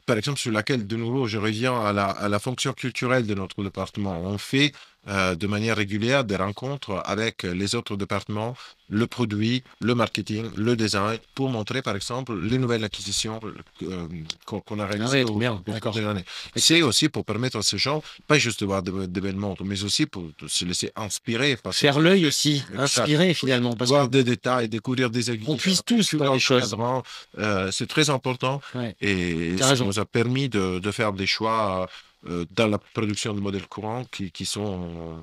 par exemple, sur laquelle, de nouveau, je reviens à la fonction culturelle de notre département. On fait de manière régulière des rencontres avec les autres départements, le produit, le marketing, le design, pour montrer, par exemple, les nouvelles acquisitions qu'on a réalisées au cours de l'année. C'est aussi pour permettre à ces gens, pas juste de voir des belles montres, mais aussi pour se laisser inspirer. Faire l'œil aussi, inspirer finalement. Parce voir des détails, découvrir des aiguilles. On puisse tous faire les choses. C'est très important et ça nous a permis de faire des choix dans la production de modèles courants qui sont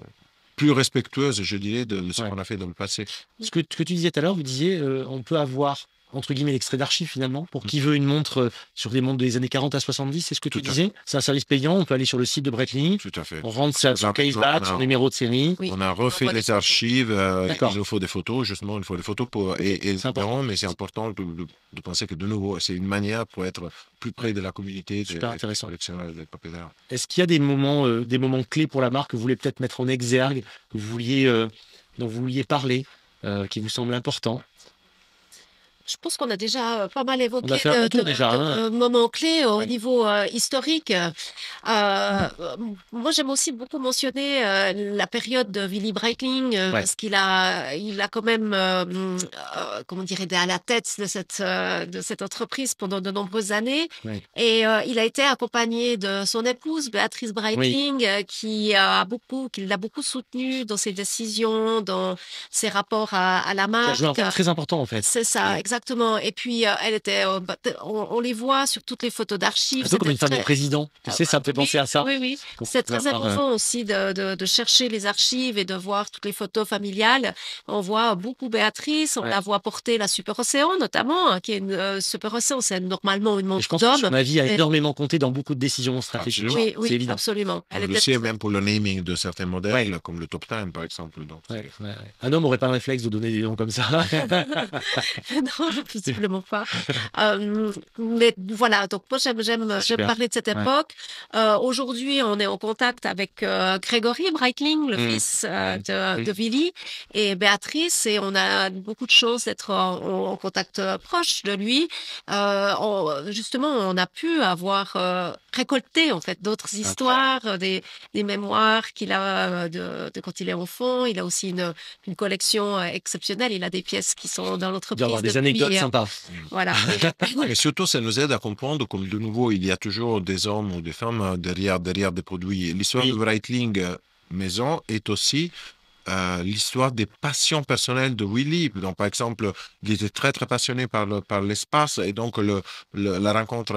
plus respectueuses, je dirais, de ce qu'on a fait dans le passé. Ce que tu disais tout à l'heure, vous disiez, on peut avoir entre guillemets l'extrait d'archives finalement pour qui veut une montre sur des montres des années 40 à 70, c'est ce que tu disais. C'est un service payant, on peut aller sur le site de Breitling. Tout à fait. On rentre son case badge, son numéro de série. On a refait les archives, il nous faut des photos, justement, il faut des photos c'est important, mais c'est important de penser que de nouveau, c'est une manière pour être plus près de la communauté des collectionneurs et des propriétaires. Est-ce qu'il y a des moments clés pour la marque que vous voulez peut-être mettre en exergue, dont vous vouliez parler, qui vous semblent importants? Je pense qu'on a déjà pas mal évoqué de moments clés au niveau historique. Moi, j'aime aussi beaucoup mentionner la période de Willy Breitling parce qu'il a quand même, comment dire, été à la tête de cette entreprise pendant de nombreuses années. Et il a été accompagné de son épouse, Béatrice Breitling, qui l'a beaucoup soutenu dans ses décisions, dans ses rapports à la marque. C'est un rôle très important en fait. C'est ça, exactement. Et puis, elle était, on les voit sur toutes les photos d'archives. Un peu comme une femme de président. Tu sais, ça me fait penser à ça. Oui. C'est très important aussi de chercher les archives et de voir toutes les photos familiales. On voit beaucoup Béatrice, on la voit porter la Super Océan, notamment, qui est une Super Océan, c'est normalement une montre d'homme. Je pense que son avis a énormément compté dans beaucoup de décisions stratégiques. Oui, c'est évident. Absolument. On le sait même pour le naming de certains modèles, comme le Top 10, par exemple. Donc, un homme n'aurait pas le réflexe de donner des noms comme ça. Non, possiblement pas. Mais voilà, donc moi j'aime parler de cette époque. Aujourd'hui, on est en contact avec Grégory Breitling, le fils de Willy, et Béatrice, et on a beaucoup de choses d'être en contact proche de lui. Justement, on a pu avoir récolté en fait d'autres histoires, des mémoires qu'il a de quand il est enfant. Il a aussi une collection exceptionnelle. Il a des pièces qui sont dans l'entreprise. Des anecdotes sympas. Voilà. Et surtout, ça nous aide à comprendre comme de nouveau, il y a toujours des hommes ou des femmes derrière des produits. L'histoire de Breitling Maison est aussi l'histoire des passions personnelles de Willy. Donc, par exemple, il était très, très passionné par l'espace et donc la rencontre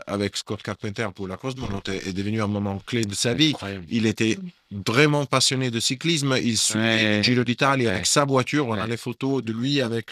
avec Scott Carpenter pour la Cosmonaut est devenue un moment clé de sa vie. Incroyable. Il était vraiment passionné de cyclisme. Il suit le Giro d'Italie avec sa voiture. On a les photos de lui avec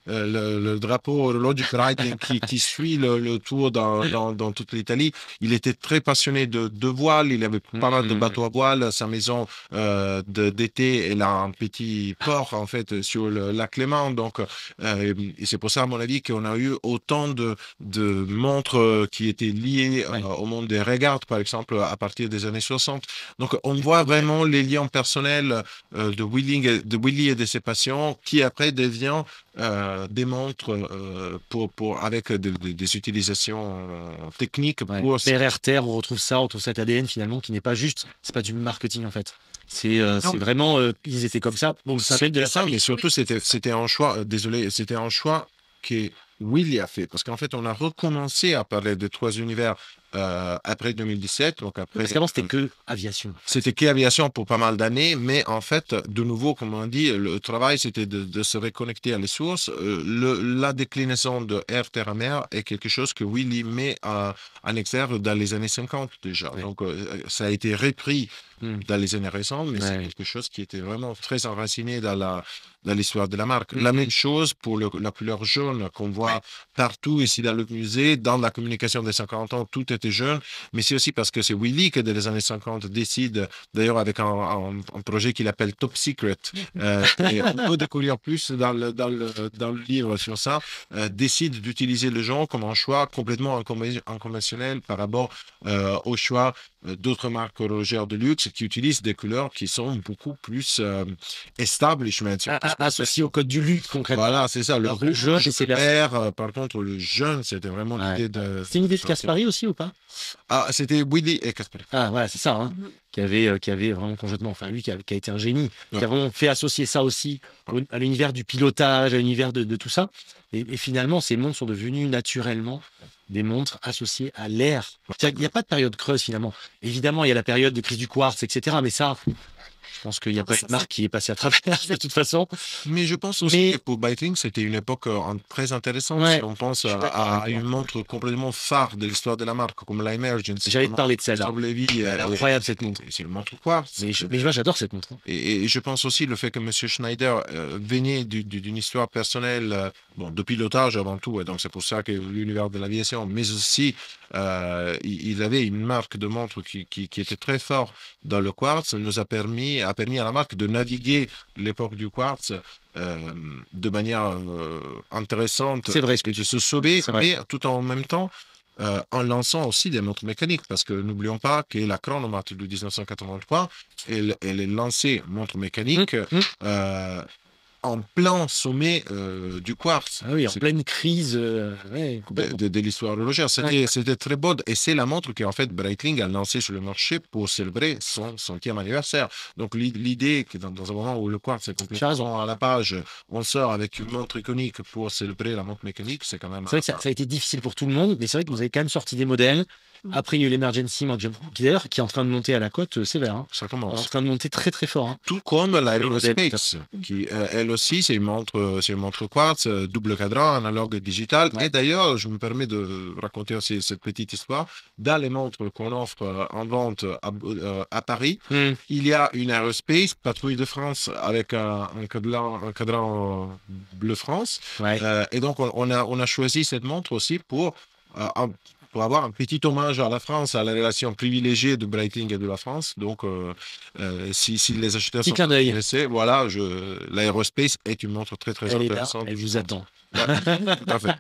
le drapeau horologique Breitling qui suit le tour dans toute l'Italie. Il était très passionné de voile. Il avait pas mal de bateaux à voile. Sa maison d'été, elle a un petit port en fait sur le lac Léman. Donc, et c'est pour ça, à mon avis, qu'on a eu autant de montres qui étaient liées au monde des regards, par exemple, à partir des années 60. Donc, on voit vraiment les liens personnels de Willy et de ses patients qui après devient des montres avec des utilisations techniques pour... RRTR, on retrouve cet ADN finalement qui n'est pas juste, c'est pas du marketing en fait. C'est vraiment, ils étaient comme ça. Donc ça fait de la mais surtout c'était un choix, c'était un choix que Willy a fait. Parce qu'en fait, on a recommencé à parler de trois univers après 2017. Donc après, parce qu'avant, c'était que aviation. C'était que aviation pour pas mal d'années. Mais en fait, de nouveau, comme on dit, le travail, c'était de se reconnecter à les sources. La déclinaison de air, terre, mer est quelque chose que Willy met en exergue dans les années 50 déjà. Ouais. Donc, ça a été repris dans les années récentes, mais c'est quelque chose qui était vraiment très enraciné dans l'histoire de la marque. La même chose pour la couleur jaune qu'on voit partout ici dans le musée, dans la communication des 50 ans, tout était jaune, mais c'est aussi parce que c'est Willy qui, dans les années 50, décide, d'ailleurs avec un projet qu'il appelle Top Secret, et on peut découvrir plus dans le livre sur ça, décide d'utiliser le jaune comme un choix complètement inconventionnel par rapport au choix d'autres marques horlogères de luxe qui utilisent des couleurs qui sont beaucoup plus establish, associées au code du luxe concrètement. Voilà, c'est ça. Le rouge, jaune, c'est vert. Par contre, le jaune, c'était vraiment l'idée de... C'est une idée de Caspari aussi ou pas? Ah, c'était Willy et Caspari. Ah, voilà, c'est ça. Hein, qui avait vraiment conjointement, enfin lui qui a été un génie, qui a vraiment fait associer ça aussi à l'univers du pilotage, à l'univers de tout ça. Et finalement, ces montres sont devenues naturellement des montres associées à l'air. Il n'y a pas de période creuse finalement. Évidemment, il y a la période de crise du quartz, etc. Mais ça, je pense qu'il n'y a pas une marque qui est passée à travers de toute façon. Mais je pense aussi que pour Breitling, c'était une époque très intéressante. Si on pense à une montre complètement phare de l'histoire de la marque, comme la Emergence. J'allais te parler de celle-là. Elle est incroyable cette montre. C'est une montre quartz. Mais moi, j'adore cette montre. Et je pense aussi le fait que M. Schneider venait d'une histoire personnelle de pilotage avant tout. Et donc, c'est pour ça que l'univers de l'aviation, mais aussi, il avait une marque de montre qui était très fort dans le quartz, a permis à la marque de naviguer l'époque du quartz de manière intéressante. C'est vrai. Et de se sauver, mais tout en même temps en lançant aussi des montres mécaniques, parce que n'oublions pas que la Chronomat de 1983, elle est lancée montre mécanique en plein sommet du quartz. Ah oui, en pleine crise de l'histoire horlogère. C'était très beau. Et c'est la montre qu'en fait Breitling a lancée sur le marché pour célébrer son 100e anniversaire. Donc l'idée que dans un moment où le quartz est complètement à la page, on sort avec une montre iconique pour célébrer la montre mécanique, c'est quand même... C'est vrai que ça a été difficile pour tout le monde, mais c'est vrai que vous avez quand même sorti des modèles. Après, il y a eu l'Emergency, qui d'ailleurs qui est en train de monter à la cote sévère. Hein. Ça commence. En train de monter très très fort. Hein. Tout comme l'Aerospace, qui elle aussi, c'est une montre quartz, double cadran, analogue digital. Ouais. Et d'ailleurs, je me permets de raconter aussi cette petite histoire. Dans les montres qu'on offre en vente à Paris, il y a une Aerospace, Patrouille de France, avec un cadran bleu France. Ouais. Et donc, on a choisi cette montre aussi pour avoir un petit hommage à la France, à la relation privilégiée de Breitling et de la France. Donc, si les acheteurs sont intéressés, voilà, l'Aerospace est une montre très, très intéressante. Elle vous attend. Ouais, tout à fait.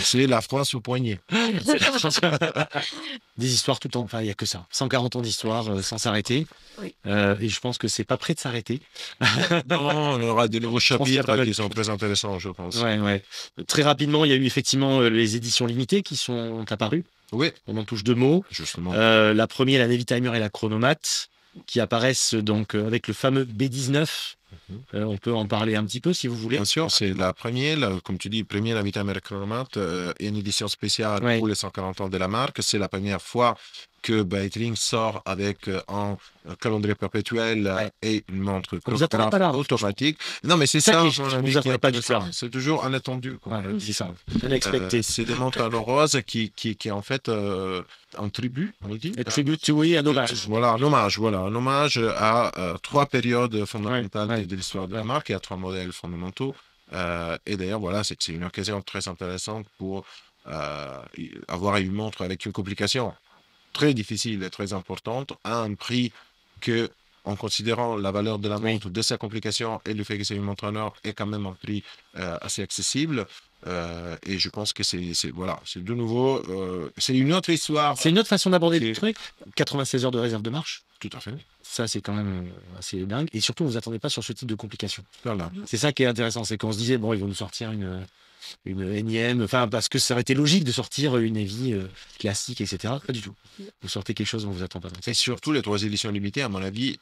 C'est la France au poignet. Des histoires tout le temps. Enfin, il n'y a que ça. 140 ans d'histoire sans s'arrêter. Oui. Et je pense que c'est pas prêt de s'arrêter. Non, on aura de nouveaux chapitres qui sont très intéressants, je pense. Ouais. Très rapidement, il y a eu effectivement les éditions limitées qui sont apparues. Oui. On en touche deux mots. Justement. La première, la Navy Timer et la Chronomat, qui apparaissent donc avec le fameux B19. On peut en parler un petit peu si vous voulez. Bien sûr, c'est la première, comme tu dis, première Navy Timer Chronomat, une édition spéciale pour les 140 ans de la marque. C'est la première fois que Breitling sort avec un calendrier perpétuel et une montre automatique. Non, mais c'est ça. Vous n'attendez pas du ça. C'est toujours inattendu. C'est ça. Unexpected. C'est des montres à l'or rose qui est en fait un tribut, on dit. Un tribut, oui, un hommage. Voilà, un hommage à trois périodes fondamentales de l'histoire de la marque et à trois modèles fondamentaux. Et d'ailleurs, voilà, c'est une occasion très intéressante pour avoir une montre avec une complication très difficile et très importante à un prix que, en considérant la valeur de la montre, de sa complication et le fait que c'est une montre en or, est quand même un prix assez accessible. Et je pense que c'est de nouveau, c'est une autre histoire. C'est une autre façon d'aborder le truc. 96 heures de réserve de marche. Tout à fait. Ça, c'est quand même assez dingue. Et surtout, on ne vous attendez pas sur ce type de complications. Voilà. C'est ça qui est intéressant, c'est qu'on se disait, bon, ils vont nous sortir une énième, enfin, parce que ça aurait été logique de sortir une heavy classique, etc. Pas du tout. Vous sortez quelque chose, on ne vous attend pas. Et surtout, les 3 éditions limitées, à mon avis,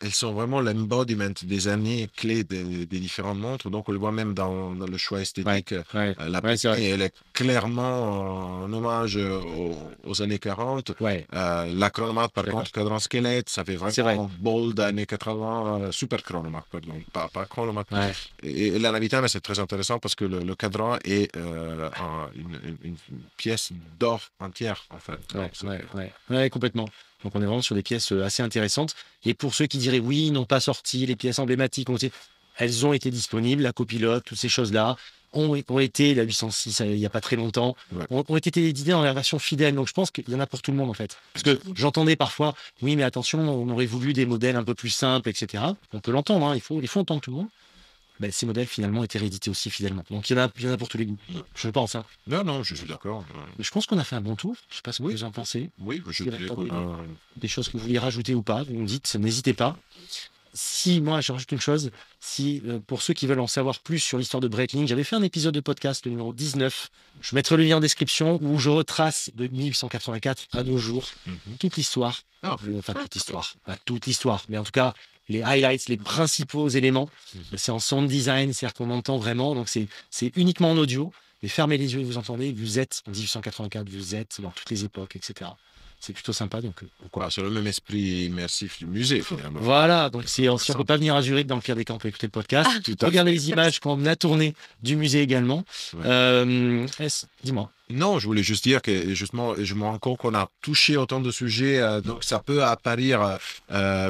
elles sont vraiment l'embodiment des années clés des différentes montres. Donc, on le voit même dans le choix esthétique. La pétille, elle est clairement en hommage aux années 40. La chronomètre, par contre, cadran squelette, ça fait vraiment bold années 80. Super chronomètre, pardon. Pas chronomètre. Et la Navitana, c'est très intéressant parce que le cadran est une pièce d'or entière, en fait. Complètement. Donc, on est vraiment sur des pièces assez intéressantes. Et pour ceux qui diraient, oui, ils n'ont pas sorti les pièces emblématiques, elles ont été disponibles, la copilote, toutes ces choses-là ont été, la 806, il n'y a pas très longtemps, ont été éditées dans la version fidèle. Donc, je pense qu'il y en a pour tout le monde, en fait. Parce que j'entendais parfois, oui, mais attention, on aurait voulu des modèles un peu plus simples, etc. On peut l'entendre, hein, il faut entendre tout le monde. Ben, ces modèles finalement étaient réédités aussi fidèlement. Donc il y en a pour tous les goûts. Je pense. Hein. Non, je suis d'accord. Je pense qu'on a fait un bon tour. Je ne sais pas ce que vous en pensez. Oui, je dirais des choses que vous vouliez rajouter ou pas, vous me dites, n'hésitez pas. Si, moi, je rajoute une chose, pour ceux qui veulent en savoir plus sur l'histoire de Breitling, j'avais fait un épisode de podcast, le numéro 19. Je mettrai le lien en description où je retrace de 1884 à nos jours toute l'histoire. Enfin, toute l'histoire. Mais en tout cas, les highlights, les principaux éléments. C'est en sound design, c'est-à-dire qu'on entend vraiment. Donc, c'est uniquement en audio. Mais fermez les yeux et vous entendez. Vous êtes en 1884, vous êtes dans toutes les époques, etc. C'est plutôt sympa. Donc, c'est le même esprit immersif du musée, finalement. Voilà. Donc, si on ne peut pas venir à Zurich, dans le pire des cas, on peut écouter le podcast. Regardez les images qu'on a tournées du musée également. Dis-moi. Non, je voulais juste dire que justement, je me rends compte qu'on a touché autant de sujets, donc ça peut apparaître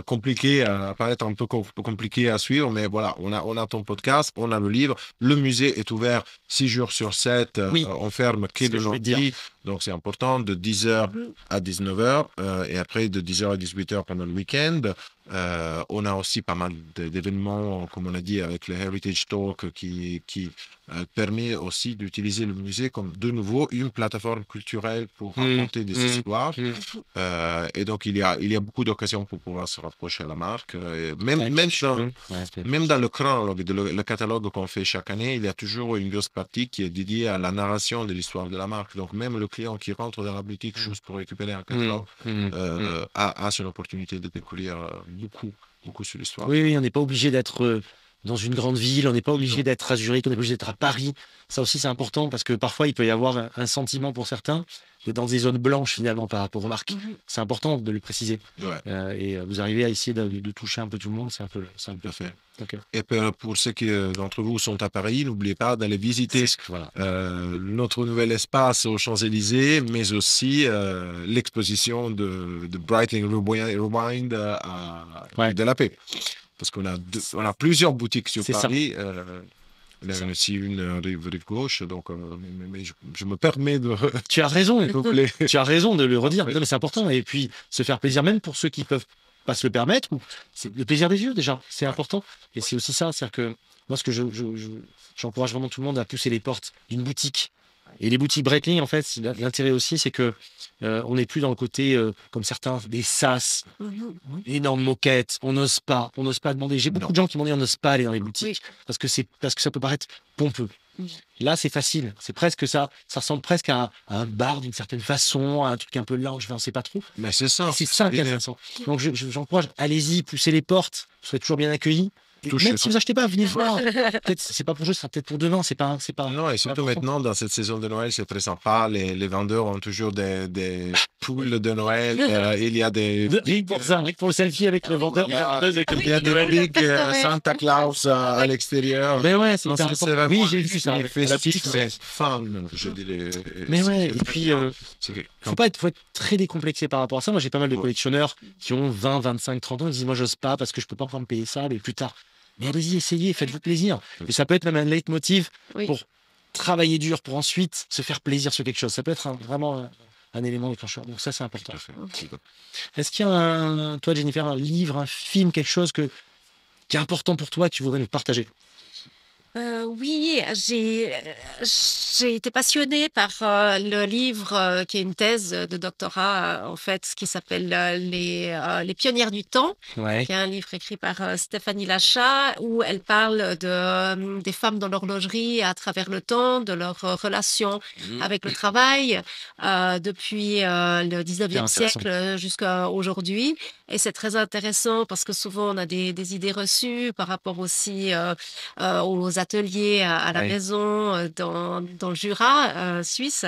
compliqué, apparaître un peu compliqué à suivre, mais voilà, on a ton podcast, on a le livre, le musée est ouvert 6 jours sur 7, on ferme quai de Normandie, donc c'est important, de 10h à 19h, et après de 10h à 18h pendant le week-end. On a aussi pas mal d'événements, comme on a dit, avec le Heritage Talk qui permet aussi d'utiliser le musée comme de nouveau une plateforme culturelle pour raconter des histoires. Et donc, il y a beaucoup d'occasions pour pouvoir se rapprocher à la marque. Même dans le chronologue, le catalogue qu'on fait chaque année, il y a toujours une grosse partie qui est dédiée à la narration de l'histoire de la marque. Donc, même le client qui rentre dans la boutique juste pour récupérer un catalogue a son opportunité de découvrir beaucoup sur l'histoire. Oui, on n'est pas obligé d'être dans une grande ville, on n'est pas obligé d'être à Zurich, on n'est pas obligé d'être à Paris. Ça aussi, c'est important parce que parfois, il peut y avoir un sentiment pour certains d'être dans des zones blanches finalement par rapport aux marques. C'est important de le préciser. Et vous arrivez à essayer de toucher un peu tout le monde, c'est un peu fait. Okay. Et pour ceux d'entre vous sont à Paris, n'oubliez pas d'aller visiter notre nouvel espace aux Champs-Élysées, mais aussi l'exposition de Breitling Rewind de la Paix. Parce qu'on a plusieurs boutiques sur Paris. Il y en a aussi une rive gauche, donc mais je me permets de... Tu as raison, s'il vous plaît. Tu as raison de le redire, mais c'est important. Et puis, se faire plaisir, même pour ceux qui peuvent pas se le permettre, c'est le plaisir des yeux déjà, c'est important. Et c'est aussi ça, c'est-à-dire que moi, ce que j'encourage vraiment tout le monde à pousser les portes d'une boutique. Et les boutiques Breitling, en fait, l'intérêt aussi, c'est que on n'est plus dans le côté, comme certains, des sas, énormes moquettes, on n'ose pas demander. J'ai beaucoup de gens qui m'ont dit on n'ose pas aller dans les boutiques parce que ça peut paraître pompeux. Là, c'est facile, c'est presque ça ressemble presque à un bar d'une certaine façon, à un truc un peu lounge, on ne sait pas trop. Mais c'est ça. C'est ça qui est intéressant. Donc j'encourage, allez-y, poussez les portes, vous serez toujours bien accueillis. Même si vous achetez pas, venez voir. Peut-être c'est pas pour aujourd'hui, ce sera peut-être pour demain. C'est pas. Non, et surtout maintenant dans cette saison de Noël, c'est très sympa. Les vendeurs ont toujours des poules de Noël. Il y a des pour le selfie avec le vendeur. Il y a des big Santa Claus à l'extérieur. Mais ouais, c'est important. Oui, j'ai vu ça. Festif, mais fun, je dirais. Mais ouais, et puis faut être très décomplexé par rapport à ça. Moi, j'ai pas mal de collectionneurs qui ont 20, 25, 30 ans. Ils disent moi, j'ose pas parce que je peux pas pouvoir me payer ça, mais plus tard. Mais allez-y, essayez, faites-vous plaisir. Et ça peut être même un leitmotiv pour travailler dur, pour ensuite se faire plaisir sur quelque chose. Ça peut être vraiment un élément déclencheur. Donc ça, c'est important. Est-ce qu'il y a, toi, Jennifer, un livre, un film, quelque chose qui est important pour toi que tu voudrais nous partager? Oui, j'ai été passionnée par le livre qui est une thèse de doctorat en fait qui s'appelle les pionnières du temps, Ouais. qui est un livre écrit par Stéphanie Lachat où elle parle des femmes dans l'horlogerie à travers le temps, de leur relation avec le travail depuis le 19e siècle jusqu'à aujourd'hui. Et c'est très intéressant parce que souvent on a des idées reçues par rapport aussi aux ateliers à la maison dans le Jura suisse.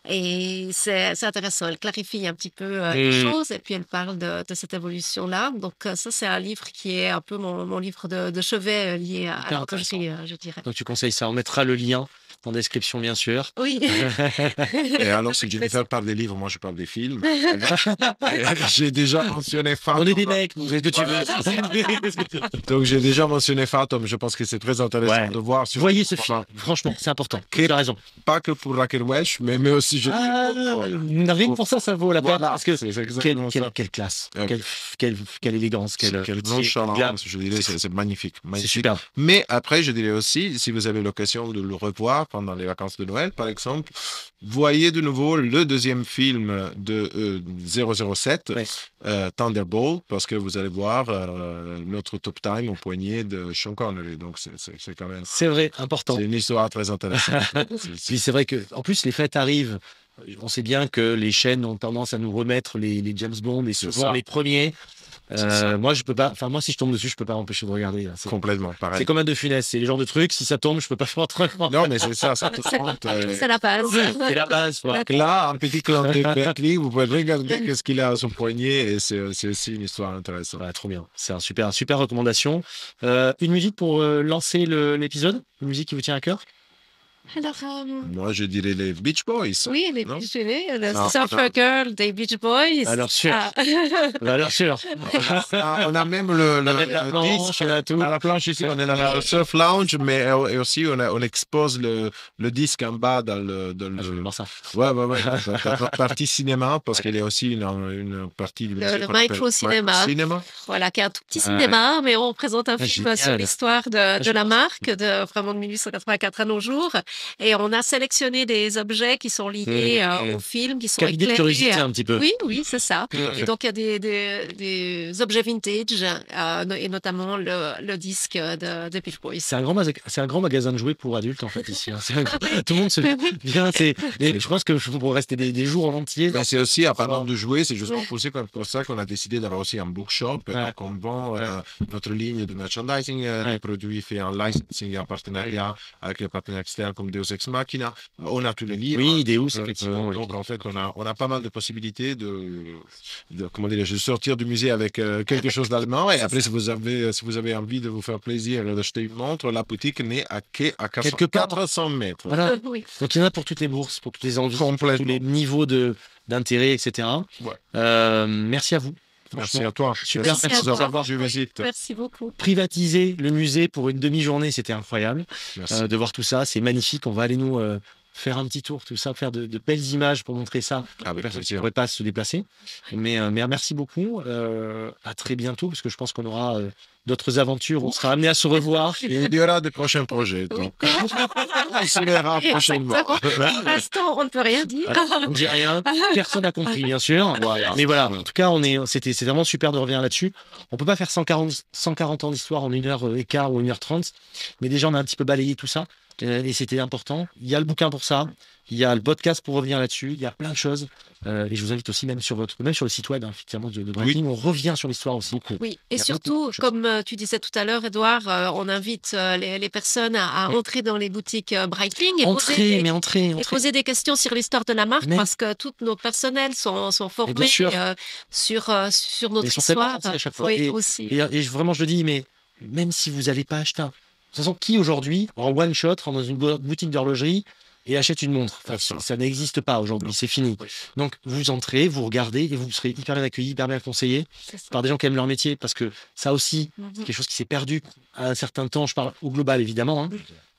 Et c'est intéressant. Elle clarifie un petit peu les choses et puis elle parle de cette évolution-là. Donc ça, c'est un livre qui est un peu mon livre de chevet lié à l'horlogerie, je dirais. Donc tu conseilles ça. On mettra le lien en description, bien sûr. Oui. Et alors, si Jennifer parle des livres, moi je parle des films. J'ai déjà mentionné Phantom. On est des mecs, vous faites ce que tu veux. Donc j'ai déjà mentionné Phantom. Je pense que c'est très intéressant de voir. Voyez ce film. Franchement, c'est important. Tu as raison. Pas que pour Raquel Welch, mais aussi je. Rien que pour ça, ça vaut la peine. Parce que quelle classe, Okay. quelle élégance, quelle nonchalance. Je dirais, c'est magnifique. C'est super. Mais après, je dirais aussi, si vous avez l'occasion de le revoir pendant les vacances de Noël, par exemple, voyez de nouveau le deuxième film de 007, Thunderbolt, parce que vous allez voir notre top time au poignet de Sean Connery. Donc, c'est quand même... C'est vrai, important. C'est une histoire très intéressante. Puis c'est vrai que, en plus, les fêtes arrivent. On sait bien que les chaînes ont tendance à nous remettre les James Bond et souvent les premiers. Moi, je peux pas. Enfin, moi, si je tombe dessus, je peux pas m'empêcher de regarder. Là. Complètement, pareil. C'est comme un de Funès. C'est les genres de trucs. Si ça tombe, je peux pas faire autrement. Non, mais c'est ça. C'est la base. C'est la base. Donc là, un petit clin d'œil Berkeley, vous pouvez regarder qu'est-ce qu'il a à son poignet et c'est aussi une histoire intéressante. Ouais, trop bien. C'est une super recommandation. Une musique pour lancer l'épisode. Une musique qui vous tient à cœur. Alors, moi, je dirais les Beach Boys. Oui, les Beach Boys, le Surfer Girl des Beach Boys. Alors sûr. Alors sûr. On a même le disque à la planche ici. On est dans la Surf Lounge, mais aussi on expose le disque en bas dans le. Ça. Ouais. La partie cinéma, parce qu'il y a aussi une partie du le Micro Cinéma. Voilà, qui est un tout petit cinéma, mais on présente un film sur l'histoire de la marque, vraiment de 1884 à nos jours. Et on a sélectionné des objets qui sont liés au film, qui sont éclairés. Curiosité un petit peu. Oui, c'est ça. Et donc, il y a des objets vintage, et notamment le disque de Beach Boys. C'est un grand magasin de jouets pour adultes, en fait, ici. Hein. Tout le monde se vient. Je pense que je pourrais rester des jours en entier. C'est aussi, à parlant de jouets, c'est justement pour ça qu'on a décidé d'avoir aussi un bookshop. On vend notre ligne de merchandising, des produits faits en licensing et en partenariat avec les partenaires externes comme Deus Ex Machina. On a tous les livres. Oui, Deus, effectivement. Donc, en fait, on a pas mal de possibilités de sortir du musée avec quelque chose d'allemand. Et après, si vous avez envie de vous faire plaisir et d'acheter une montre, la boutique n'est à 400 mètres. Voilà. Donc, il y en a pour toutes les bourses, pour toutes les envies, pour tous les niveaux d'intérêt, etc. Merci à vous. Merci à toi. Super, merci de savoir, je visite. Merci beaucoup. Privatiser le musée pour une demi-journée, c'était incroyable. De voir tout ça, c'est magnifique. On va aller nous faire un petit tour, tout ça, faire de belles images pour montrer ça. Personne ne pourrait pas se déplacer. Mais merci beaucoup. À très bientôt, parce que je pense qu'on aura d'autres aventures. On sera amené à se revoir. Il y aura de prochains projets. Donc, on se verra prochainement. Pour l'instant, on ne peut rien dire. On ne dit rien. Personne n'a compris, bien sûr. Mais voilà, en tout cas, c'est vraiment super de revenir là-dessus. On peut pas faire 140 ans d'histoire en 1h15 ou 1h30. Mais déjà, on a un petit peu balayé tout ça. Et c'était important. Il y a le bouquin pour ça. Il y a le podcast pour revenir là-dessus. Il y a plein de choses. Et je vous invite aussi, même sur le site web, effectivement, de Breitling, on revient sur l'histoire aussi. Oui, et surtout, comme tu disais tout à l'heure, Edouard, on invite les personnes à entrer dans les boutiques Breitling et poser des questions sur l'histoire de la marque, parce que tous nos personnels sont formés sur notre histoire. À chaque fois. Aussi. Et vraiment, je le dis, mais même si vous n'allez pas acheter de toute façon, qui aujourd'hui, en one shot, rentre dans une boutique d'horlogerie et achète une montre? Ça n'existe pas aujourd'hui, c'est fini. Donc, vous entrez, vous regardez et vous serez hyper bien accueillis, hyper bien conseillés par des gens qui aiment leur métier, parce que ça aussi, c'est quelque chose qui s'est perdu à un certain temps. Je parle au global, évidemment.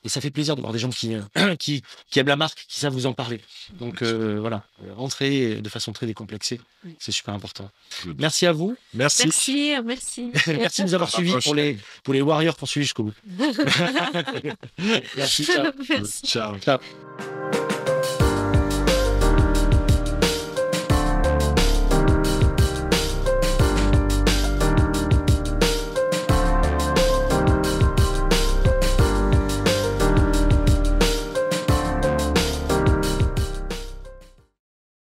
Et ça fait plaisir de voir des gens qui aiment la marque, qui savent vous en parler. Donc voilà, entrez de façon très décomplexée, c'est super important. Merci à vous. Merci. Merci. Merci de nous avoir suivis pour les Warriors, pour suivre jusqu'au bout. Merci. Ciao. Merci. Ciao. Ciao.